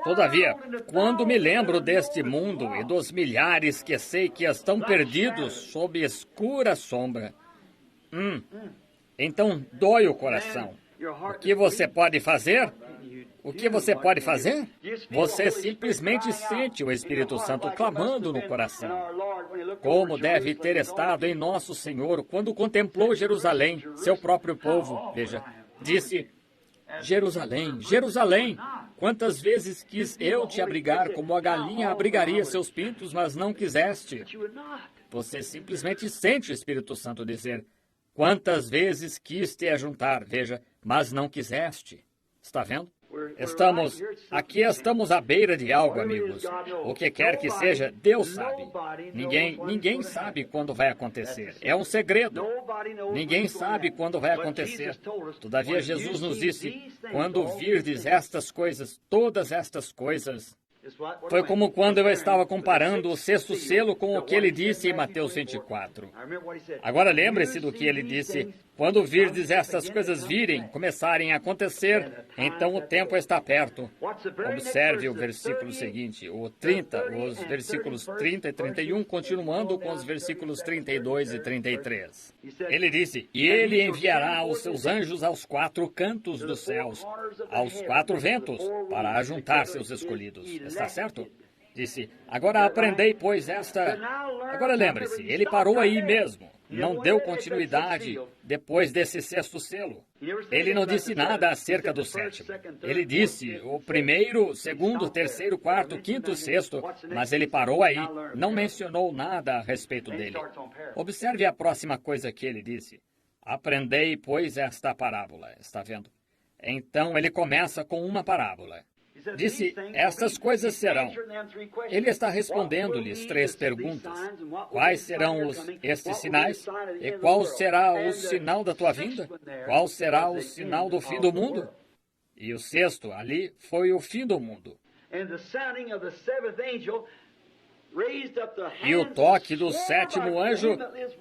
[SPEAKER 2] Todavia, quando me lembro deste mundo e dos milhares que sei que estão perdidos sob escura sombra, então dói o coração. O que você pode fazer? O que você pode fazer? Você simplesmente sente o Espírito Santo clamando no coração. Como deve ter estado em nosso Senhor quando contemplou Jerusalém, seu próprio povo. Veja, disse, Jerusalém, Jerusalém, quantas vezes quis eu te abrigar como a galinha abrigaria seus pintos, mas não quiseste. Você simplesmente sente o Espírito Santo dizer, quantas vezes quis te ajuntar, veja, mas não quiseste. Está vendo? Aqui estamos à beira de algo, amigos. O que quer que seja, Deus sabe. Ninguém sabe quando vai acontecer. É um segredo. Ninguém sabe quando vai acontecer. Todavia, Jesus nos disse, quando virdes estas coisas, todas estas coisas... Foi como quando eu estava comparando o sexto selo com o que ele disse em Mateus 24. Agora lembre-se do que ele disse. Quando virdes estas coisas começarem a acontecer, então o tempo está perto. Observe o versículo seguinte, o 30, os versículos 30 e 31, continuando com os versículos 32 e 33. Ele disse, e ele enviará os seus anjos aos quatro cantos dos céus, aos quatro ventos, para ajuntar seus escolhidos. Está certo? Disse, agora aprendei, pois, esta... Agora lembre-se, ele parou aí mesmo. Não deu continuidade depois desse sexto selo. Ele não disse nada acerca do sétimo. Ele disse o primeiro, segundo, terceiro, quarto, quinto, sexto, mas ele parou aí, não mencionou nada a respeito dele. Observe a próxima coisa que ele disse. Aprendei, pois, esta parábola. Está vendo? Então ele começa com uma parábola. Disse, estas coisas serão. Ele está respondendo-lhes três perguntas. Quais serão estes sinais? E qual será o sinal da tua vinda? Qual será o sinal do fim do mundo? E o sexto, ali, foi o fim do mundo. E o toque do sétimo anjo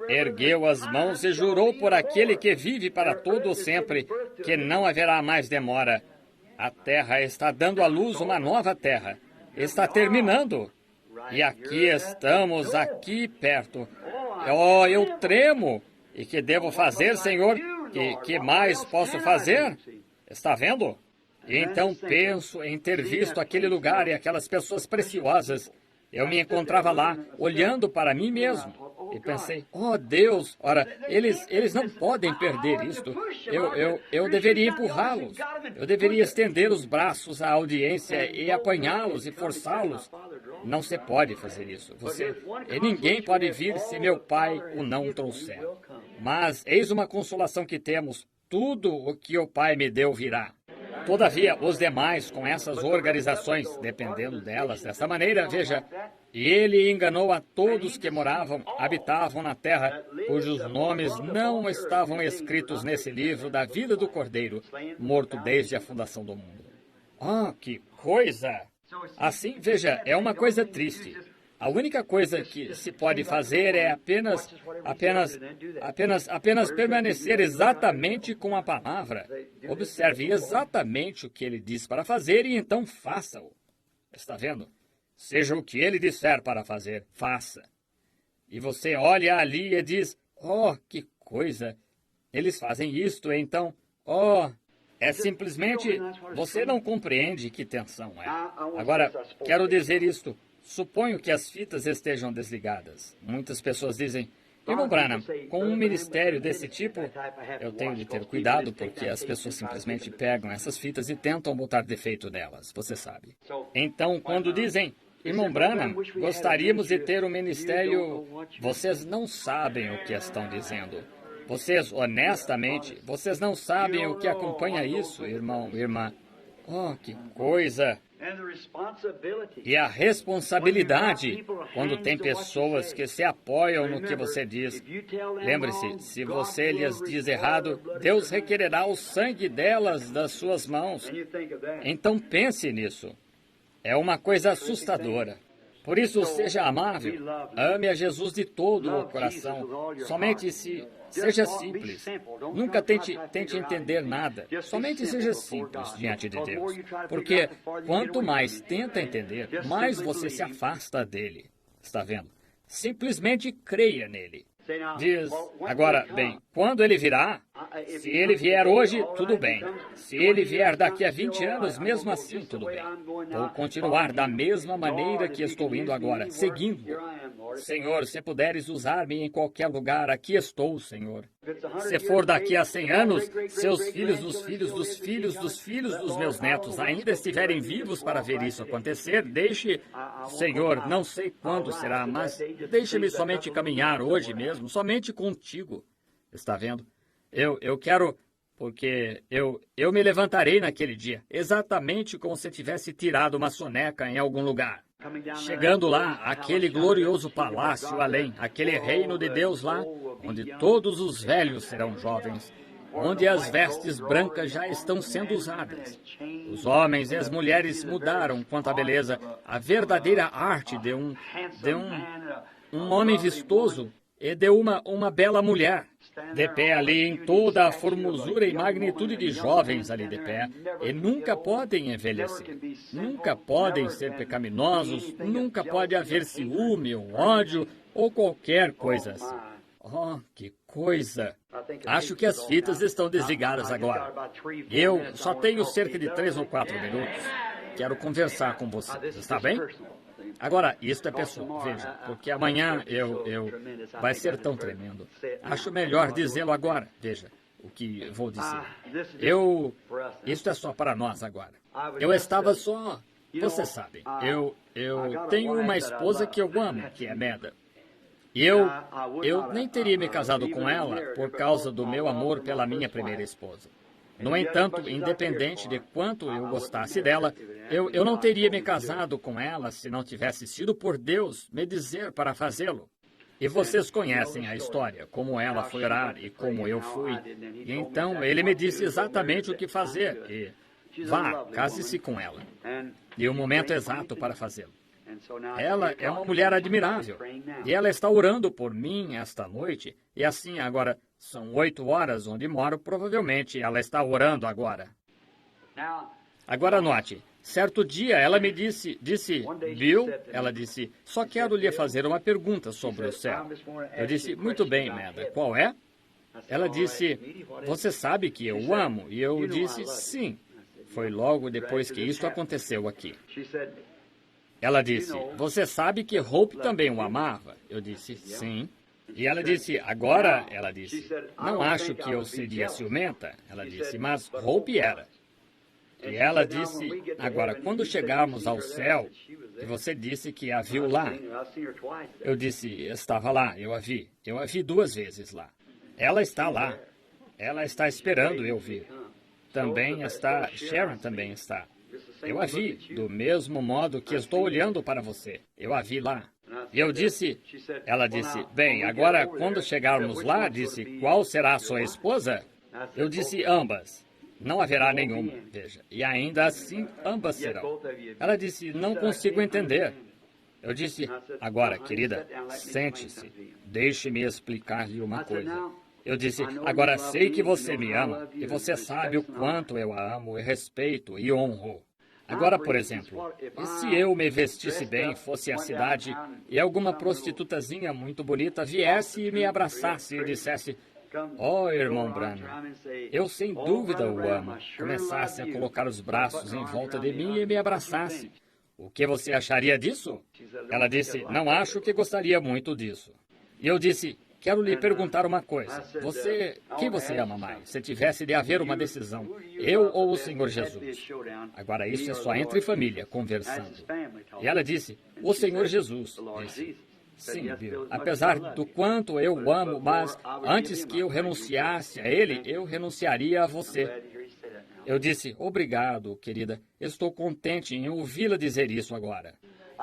[SPEAKER 2] ergueu as mãos e jurou por aquele que vive para todo sempre, que não haverá mais demora. A terra está dando à luz uma nova terra. Está terminando. E aqui estamos, aqui perto. Oh, eu tremo. E que devo fazer, Senhor? Que mais posso fazer? Está vendo? E então penso em ter visto aquele lugar e aquelas pessoas preciosas. Eu me encontrava lá, olhando para mim mesmo. E pensei, oh Deus, ora, eles não podem perder isto. Eu deveria empurrá-los. Eu deveria estender os braços à audiência e apanhá-los e forçá-los. Não se pode fazer isso. E ninguém pode vir se meu pai o não trouxer. Mas eis uma consolação que temos. Tudo o que o pai me deu virá. Todavia, os demais, com essas organizações, dependendo delas dessa maneira, veja, e ele enganou a todos que habitavam na terra, cujos nomes não estavam escritos nesse livro da vida do Cordeiro, morto desde a fundação do mundo. Ah, que coisa! Assim, veja, é uma coisa triste. A única coisa que se pode fazer é apenas permanecer exatamente com a palavra. Observe exatamente o que ele diz para fazer e então faça-o. Está vendo? Seja o que ele disser para fazer, faça. E você olha ali e diz, oh, que coisa! Eles fazem isto, então, oh... É simplesmente, você não compreende que tensão é. Agora, quero dizer isto. Suponho que as fitas estejam desligadas. Muitas pessoas dizem, irmão Branham, com um ministério desse tipo, eu tenho de ter cuidado porque as pessoas simplesmente pegam essas fitas e tentam botar defeito nelas, você sabe. Então, quando dizem, irmão Branham, gostaríamos de ter um ministério, vocês não sabem o que estão dizendo. Vocês, honestamente, vocês não sabem o que acompanha isso, irmão, irmã. Oh, que coisa! E a responsabilidade, quando tem pessoas que se apoiam no que você diz. Lembre-se, se você lhes diz errado, Deus requererá o sangue delas das suas mãos. Então pense nisso. É uma coisa assustadora. Por isso, seja amável. Ame a Jesus de todo o coração. Somente se... Seja simples. Nunca tente entender nada. Somente seja simples diante de Deus. Porque quanto mais tenta entender, mais você se afasta dele. Está vendo? Simplesmente creia nele. Diz, agora, bem, quando ele virá, se ele vier hoje, tudo bem. Se ele vier daqui a 20 anos, mesmo assim, tudo bem. Vou continuar da mesma maneira que estou indo agora, seguindo. Senhor, se puderes usar-me em qualquer lugar, aqui estou, Senhor. Se for daqui a 100 anos, seus filhos dos filhos dos filhos dos filhos dos meus netos ainda estiverem vivos para ver isso acontecer, deixe, Senhor, não sei quando será, mas deixe-me somente caminhar hoje mesmo, somente contigo. Está vendo? Eu quero, porque eu me levantarei naquele dia, exatamente como se tivesse tirado uma soneca em algum lugar. Chegando lá, aquele glorioso palácio além, aquele reino de Deus lá, onde todos os velhos serão jovens, onde as vestes brancas já estão sendo usadas. Os homens e as mulheres mudaram quanto à beleza, a verdadeira arte de um homem vistoso e de uma bela mulher, de pé ali em toda a formosura e magnitude de jovens ali de pé, e nunca podem envelhecer, nunca podem ser pecaminosos, nunca pode haver ciúme ou ódio ou qualquer coisa assim. Oh, que coisa! Acho que as fitas estão desligadas agora. Eu só tenho cerca de 3 ou 4 minutos. Quero conversar com vocês, está bem? Agora, isto é pessoal, veja, porque amanhã vai ser tão tremendo. Acho melhor dizê-lo agora, veja, o que vou dizer. Isto é só para nós agora. Eu estava só, você sabe, eu tenho uma esposa que eu amo, que é Meda. E eu nem teria me casado com ela por causa do meu amor pela minha primeira esposa. No entanto, independente de quanto eu gostasse dela, eu não teria me casado com ela se não tivesse sido por Deus me dizer para fazê-lo. E vocês conhecem a história, como ela foi orar e como eu fui. E então ele me disse exatamente o que fazer. E vá, case-se com ela. E o momento exato para fazê-lo. Ela é uma mulher admirável. E ela está orando por mim esta noite. E assim, agora, são 8 horas onde moro. Provavelmente ela está orando agora. Agora note, certo dia ela me disse, Bill, ela disse, só quero lhe fazer uma pergunta sobre o céu. Eu disse, muito bem, Meda, qual é? Ela disse, você sabe que eu o amo? E eu disse, sim. Foi logo depois que isso aconteceu aqui. Ela disse, você sabe que Hope também o amava? Eu disse, sim. E ela disse, agora, ela disse, não acho que eu seria ciumenta. Ela disse, mas Hope era. E ela disse, agora, quando chegarmos ao céu, e você disse que a viu lá. Eu disse, estava lá, eu a vi 2 vezes lá. Ela está lá. Ela está esperando eu vir. Também está, Sharon também está. Eu a vi, do mesmo modo que estou olhando para você. Eu a vi lá. E eu disse, ela disse, bem, agora quando chegarmos lá, disse, qual será a sua esposa? Eu disse, ambas. Não haverá nenhuma, veja. E ainda assim, ambas serão. Ela disse, não consigo entender. Eu disse, agora, querida, sente-se. Deixe-me explicar-lhe uma coisa. Eu disse, agora sei que você me ama, e você sabe o quanto eu a amo e respeito e honro. Agora, por exemplo, e se eu me vestisse bem, fosse à cidade, e alguma prostitutazinha muito bonita viesse e me abraçasse e dissesse, Oh, irmão Branham, eu sem dúvida o amo. Começasse a colocar os braços em volta de mim e me abraçasse. O que você acharia disso? Ela disse, não acho que gostaria muito disso. E eu disse, quero lhe perguntar uma coisa. Quem você ama mais? Se tivesse de haver uma decisão, eu ou o Senhor Jesus? Agora, isso é só entre família, conversando. E ela disse, o Senhor Jesus. Disse, sim, Bill, apesar do quanto eu o amo, mas antes que eu renunciasse a ele, eu renunciaria a você. Eu disse, obrigado, querida. Estou contente em ouvi-la dizer isso agora.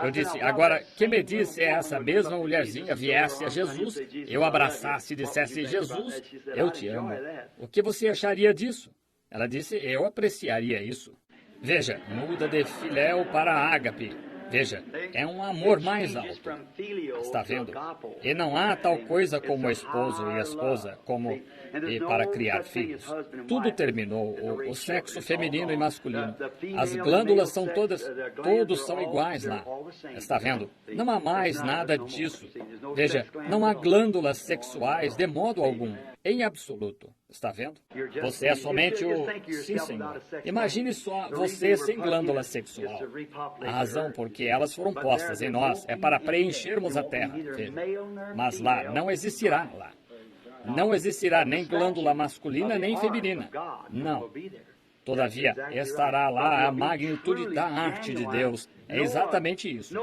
[SPEAKER 2] Eu disse, agora, que me diz se essa mesma mulherzinha viesse a Jesus, eu abraçasse e dissesse, Jesus, eu te amo. O que você acharia disso? Ela disse, eu apreciaria isso. Veja, muda de filéu para ágape. Veja, é um amor mais alto. Está vendo? E não há tal coisa como esposo e esposa, como e para criar filhos. Tudo terminou, o sexo feminino e masculino. As glândulas são todos são iguais lá. Está vendo? Não há mais nada disso. Veja, não há glândulas sexuais de modo algum, em absoluto. Está vendo? Você é somente o... Sim, Senhor. Imagine só você sem glândula sexual. A razão por que elas foram postas em nós é para preenchermos a terra. Veja. Mas lá não existirá lá. Não existirá nem glândula masculina nem feminina. Não. Todavia, estará lá a magnitude da arte de Deus. É exatamente isso.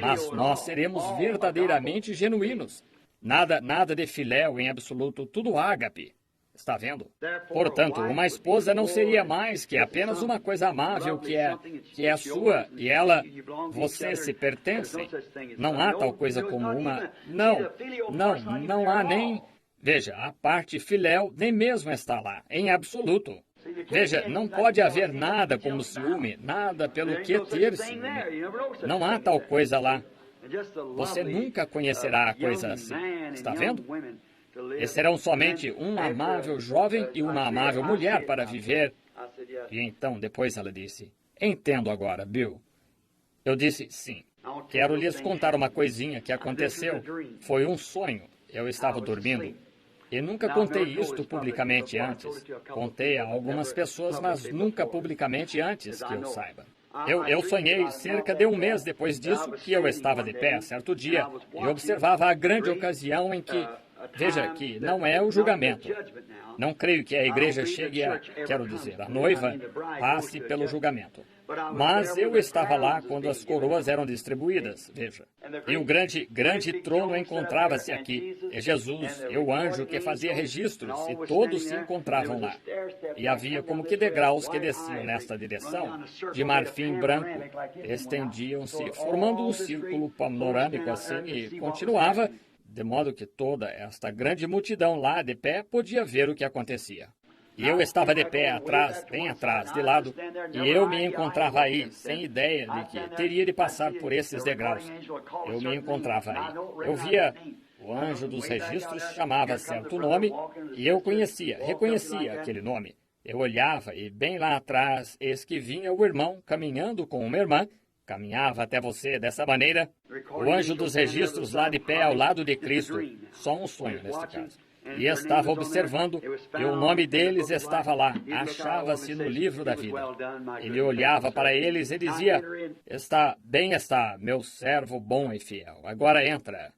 [SPEAKER 2] Mas nós seremos verdadeiramente genuínos. Nada de filéu em absoluto, tudo ágape. Está vendo? Portanto, uma esposa não seria mais que apenas uma coisa amável que é sua e ela, você se pertencem. Não há tal coisa como uma... Não há nem... Veja, a parte filéu nem mesmo está lá, em absoluto. Veja, não pode haver nada como ciúme, nada pelo que ter ciúme. Não há tal coisa lá. Você nunca conhecerá a coisa assim. Está vendo? E serão somente um amável jovem e uma amável mulher para viver. E então, depois ela disse, entendo agora, Bill. Eu disse, sim. Quero lhes contar uma coisinha que aconteceu. Foi um sonho. Eu estava dormindo. E nunca contei isto publicamente antes. Contei a algumas pessoas, mas nunca publicamente antes que eu saiba. Eu sonhei cerca de um mês depois disso que eu estava de pé, certo dia, e observava a grande ocasião em que... Veja que não é o julgamento. Não creio que a igreja chegue a, quero dizer, a noiva passe pelo julgamento. Mas eu estava lá quando as coroas eram distribuídas, veja. E o grande trono encontrava-se aqui. E Jesus, e o anjo que fazia registros, e todos se encontravam lá. E havia como que degraus que desciam nesta direção, de marfim branco, estendiam-se, formando um círculo panorâmico assim, e continuava... De modo que toda esta grande multidão lá de pé podia ver o que acontecia. E eu estava de pé atrás, bem atrás, de lado, e eu me encontrava aí, sem ideia de que teria de passar por esses degraus. Eu me encontrava aí. Eu via o anjo dos registros chamava certo nome, e eu reconhecia aquele nome. Eu olhava e bem lá atrás, eis que vinha o irmão caminhando com uma irmã, caminhava até você dessa maneira, o anjo dos registros lá de pé ao lado de Cristo, só um sonho neste caso, e estava observando, e o nome deles estava lá, achava-se no livro da vida. Ele olhava para eles e dizia, está, meu servo bom e fiel, agora entra.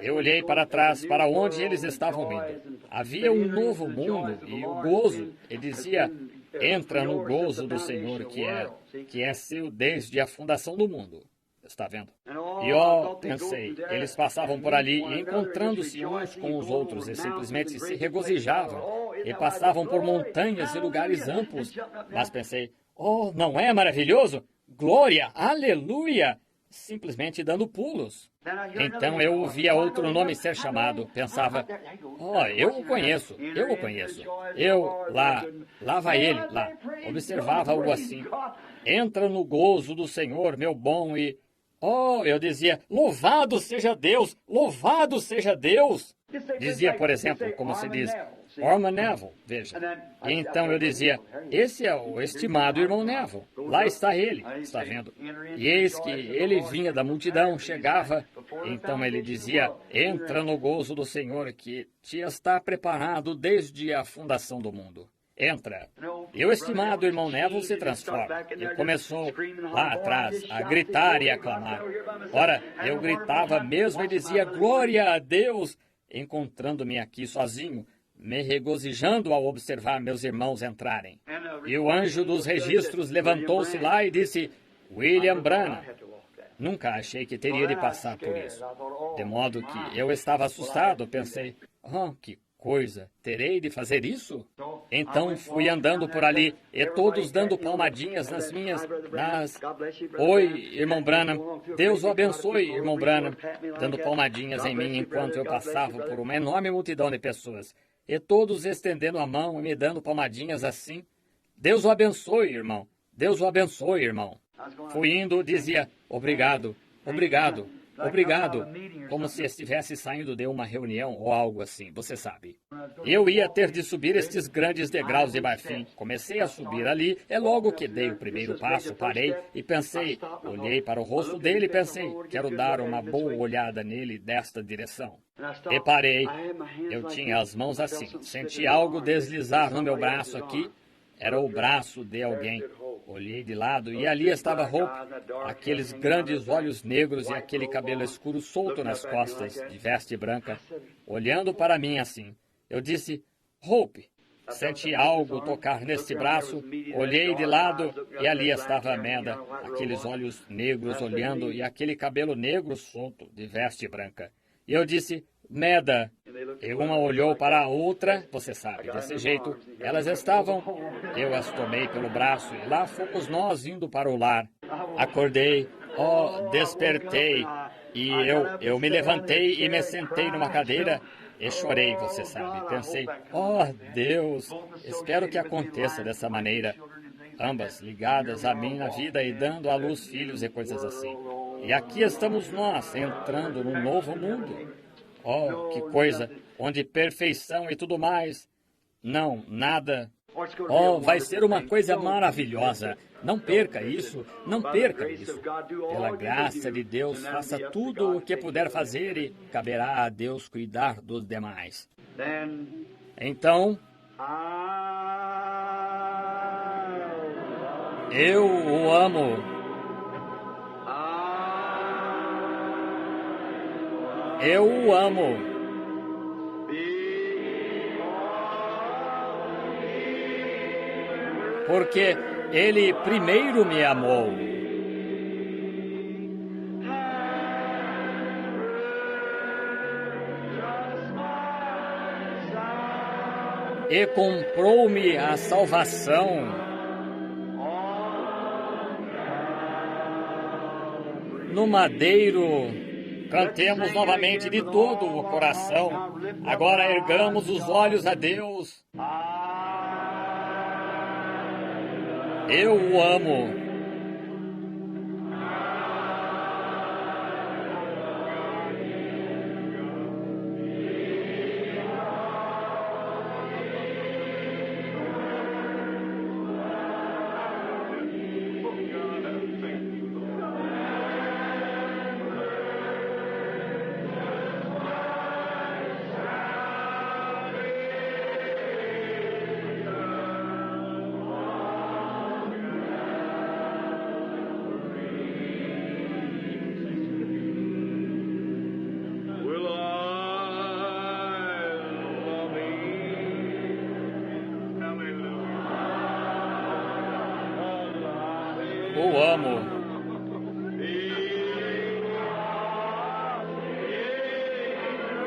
[SPEAKER 2] Eu olhei para trás, para onde eles estavam indo. Havia um novo mundo e o gozo, e dizia, entra no gozo do Senhor, que é seu desde a fundação do mundo. Está vendo? E pensei, eles passavam por ali e encontrando-se uns com os outros e simplesmente se regozijavam e passavam por montanhas e lugares amplos. Mas pensei, não é maravilhoso? Glória, aleluia! Simplesmente dando pulos. Então eu ouvia outro nome ser chamado. Pensava, eu o conheço. Lá vai ele, lá. Observava-o assim. Entra no gozo do Senhor, meu bom, e... eu dizia, louvado seja Deus, louvado seja Deus. Dizia, por exemplo, como se diz, Orman Neville, veja. E então eu dizia, esse é o estimado irmão Neville. Lá está ele, está vendo? E eis que ele vinha da multidão, chegava. Então ele dizia, entra no gozo do Senhor que te está preparado desde a fundação do mundo. Entra. E o estimado irmão Neville se transforma. E começou lá atrás a gritar e a clamar. Ora, eu gritava mesmo e dizia, glória a Deus, encontrando-me aqui sozinho, me regozijando ao observar meus irmãos entrarem. E o anjo dos registros levantou-se lá e disse, William Branham. Nunca achei que teria de passar por isso. De modo que eu estava assustado, pensei, que coisa, terei de fazer isso? Então fui andando por ali, e todos dando palmadinhas Oi, irmão Branham, Deus o abençoe, irmão Branham, dando palmadinhas em mim enquanto eu passava por uma enorme multidão de pessoas, e todos estendendo a mão e me dando palmadinhas assim. Deus o abençoe, irmão, Deus o abençoe, irmão. Fui indo, dizia, obrigado, obrigado. Obrigado, como se estivesse saindo de uma reunião ou algo assim, você sabe. Eu ia ter de subir estes grandes degraus de marfim. Comecei a subir ali, e logo que dei o primeiro passo, parei e pensei, olhei para o rosto dele e pensei, quero dar uma boa olhada nele desta direção. E parei, eu tinha as mãos assim, senti algo deslizar no meu braço aqui, era o braço de alguém. Olhei de lado e ali estava Hope, aqueles grandes olhos negros e aquele cabelo escuro solto nas costas, de veste branca, olhando para mim assim. Eu disse, Hope, senti algo tocar neste braço, olhei de lado e ali estava Amanda, aqueles olhos negros olhando e aquele cabelo negro solto, de veste branca. E eu disse, Meda. E uma olhou para a outra, você sabe, desse jeito. Elas estavam, eu as tomei pelo braço e lá fomos nós indo para o lar. Acordei, despertei e eu me levantei e me sentei numa cadeira e chorei, você sabe. Pensei, Deus, espero que aconteça dessa maneira. Ambas ligadas a mim na vida e dando à luz filhos e coisas assim. E aqui estamos nós, entrando num novo mundo. Que coisa, onde perfeição e tudo mais. Não, nada. Vai ser uma coisa maravilhosa. Não perca isso, não perca isso. Pela graça de Deus, faça tudo o que puder fazer e caberá a Deus cuidar dos demais. Então, eu o amo. Eu o amo. Porque Ele primeiro me amou. E comprou-me a salvação. No madeiro. Cantemos novamente de todo o coração. Agora ergamos os olhos a Deus. Eu o amo. O amo.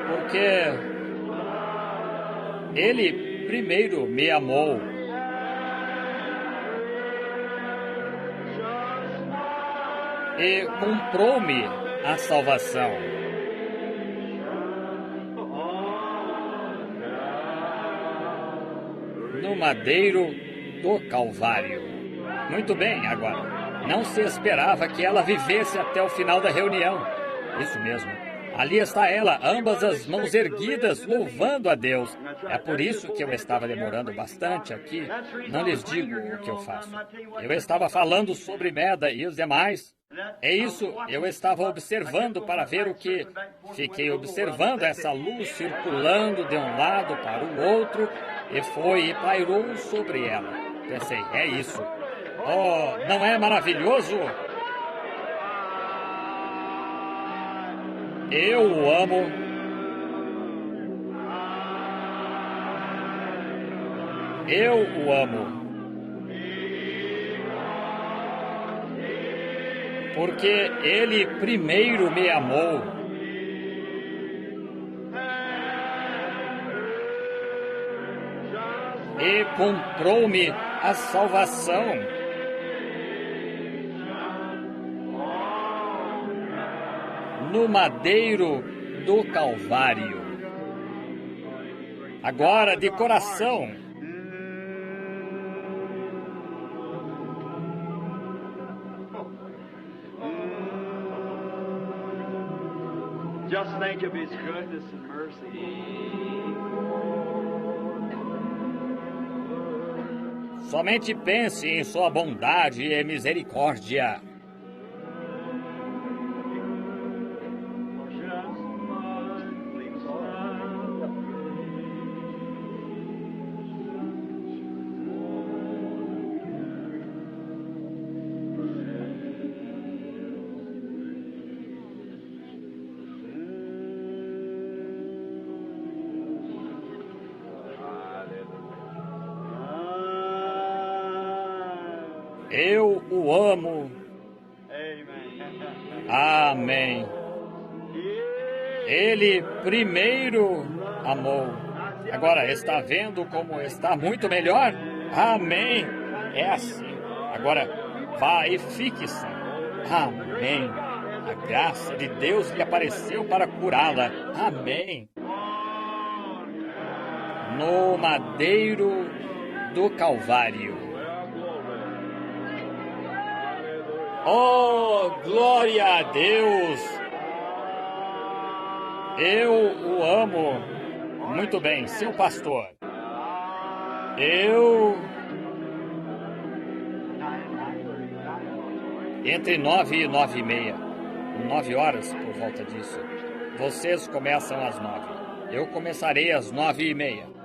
[SPEAKER 2] Porque Ele primeiro me amou. E comprou-me a salvação. No madeiro do Calvário. Muito bem, agora. Não se esperava que ela vivesse até o final da reunião. Isso mesmo. Ali está ela, ambas as mãos erguidas, louvando a Deus. É por isso que eu estava demorando bastante aqui. Não lhes digo o que eu faço. Eu estava falando sobre Meda e os demais. É isso, eu estava observando para ver o que... Fiquei observando essa luz circulando de um lado para o outro e pairou sobre ela. Pensei, é isso. Oh, não é maravilhoso? Eu o amo. Eu o amo. Porque Ele primeiro me amou. E comprou-me a salvação. No madeiro do Calvário. Agora, de coração.
[SPEAKER 1] Just think of His goodness and mercy.
[SPEAKER 2] Somente pense em sua bondade e misericórdia. Eu o amo. Amém. Ele primeiro amou. Agora, está vendo como está muito melhor? Amém. É assim. Agora, vá e fique-se. Amém. A graça de Deus lhe apareceu para curá-la. Amém. No madeiro do Calvário. Oh, glória a Deus! Eu o amo. Muito bem, seu pastor. Entre 9 e 9:30. 9 horas por volta disso. Vocês começam às 9. Eu começarei às 9:30.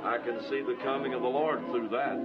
[SPEAKER 3] I can see the coming of the Lord through that.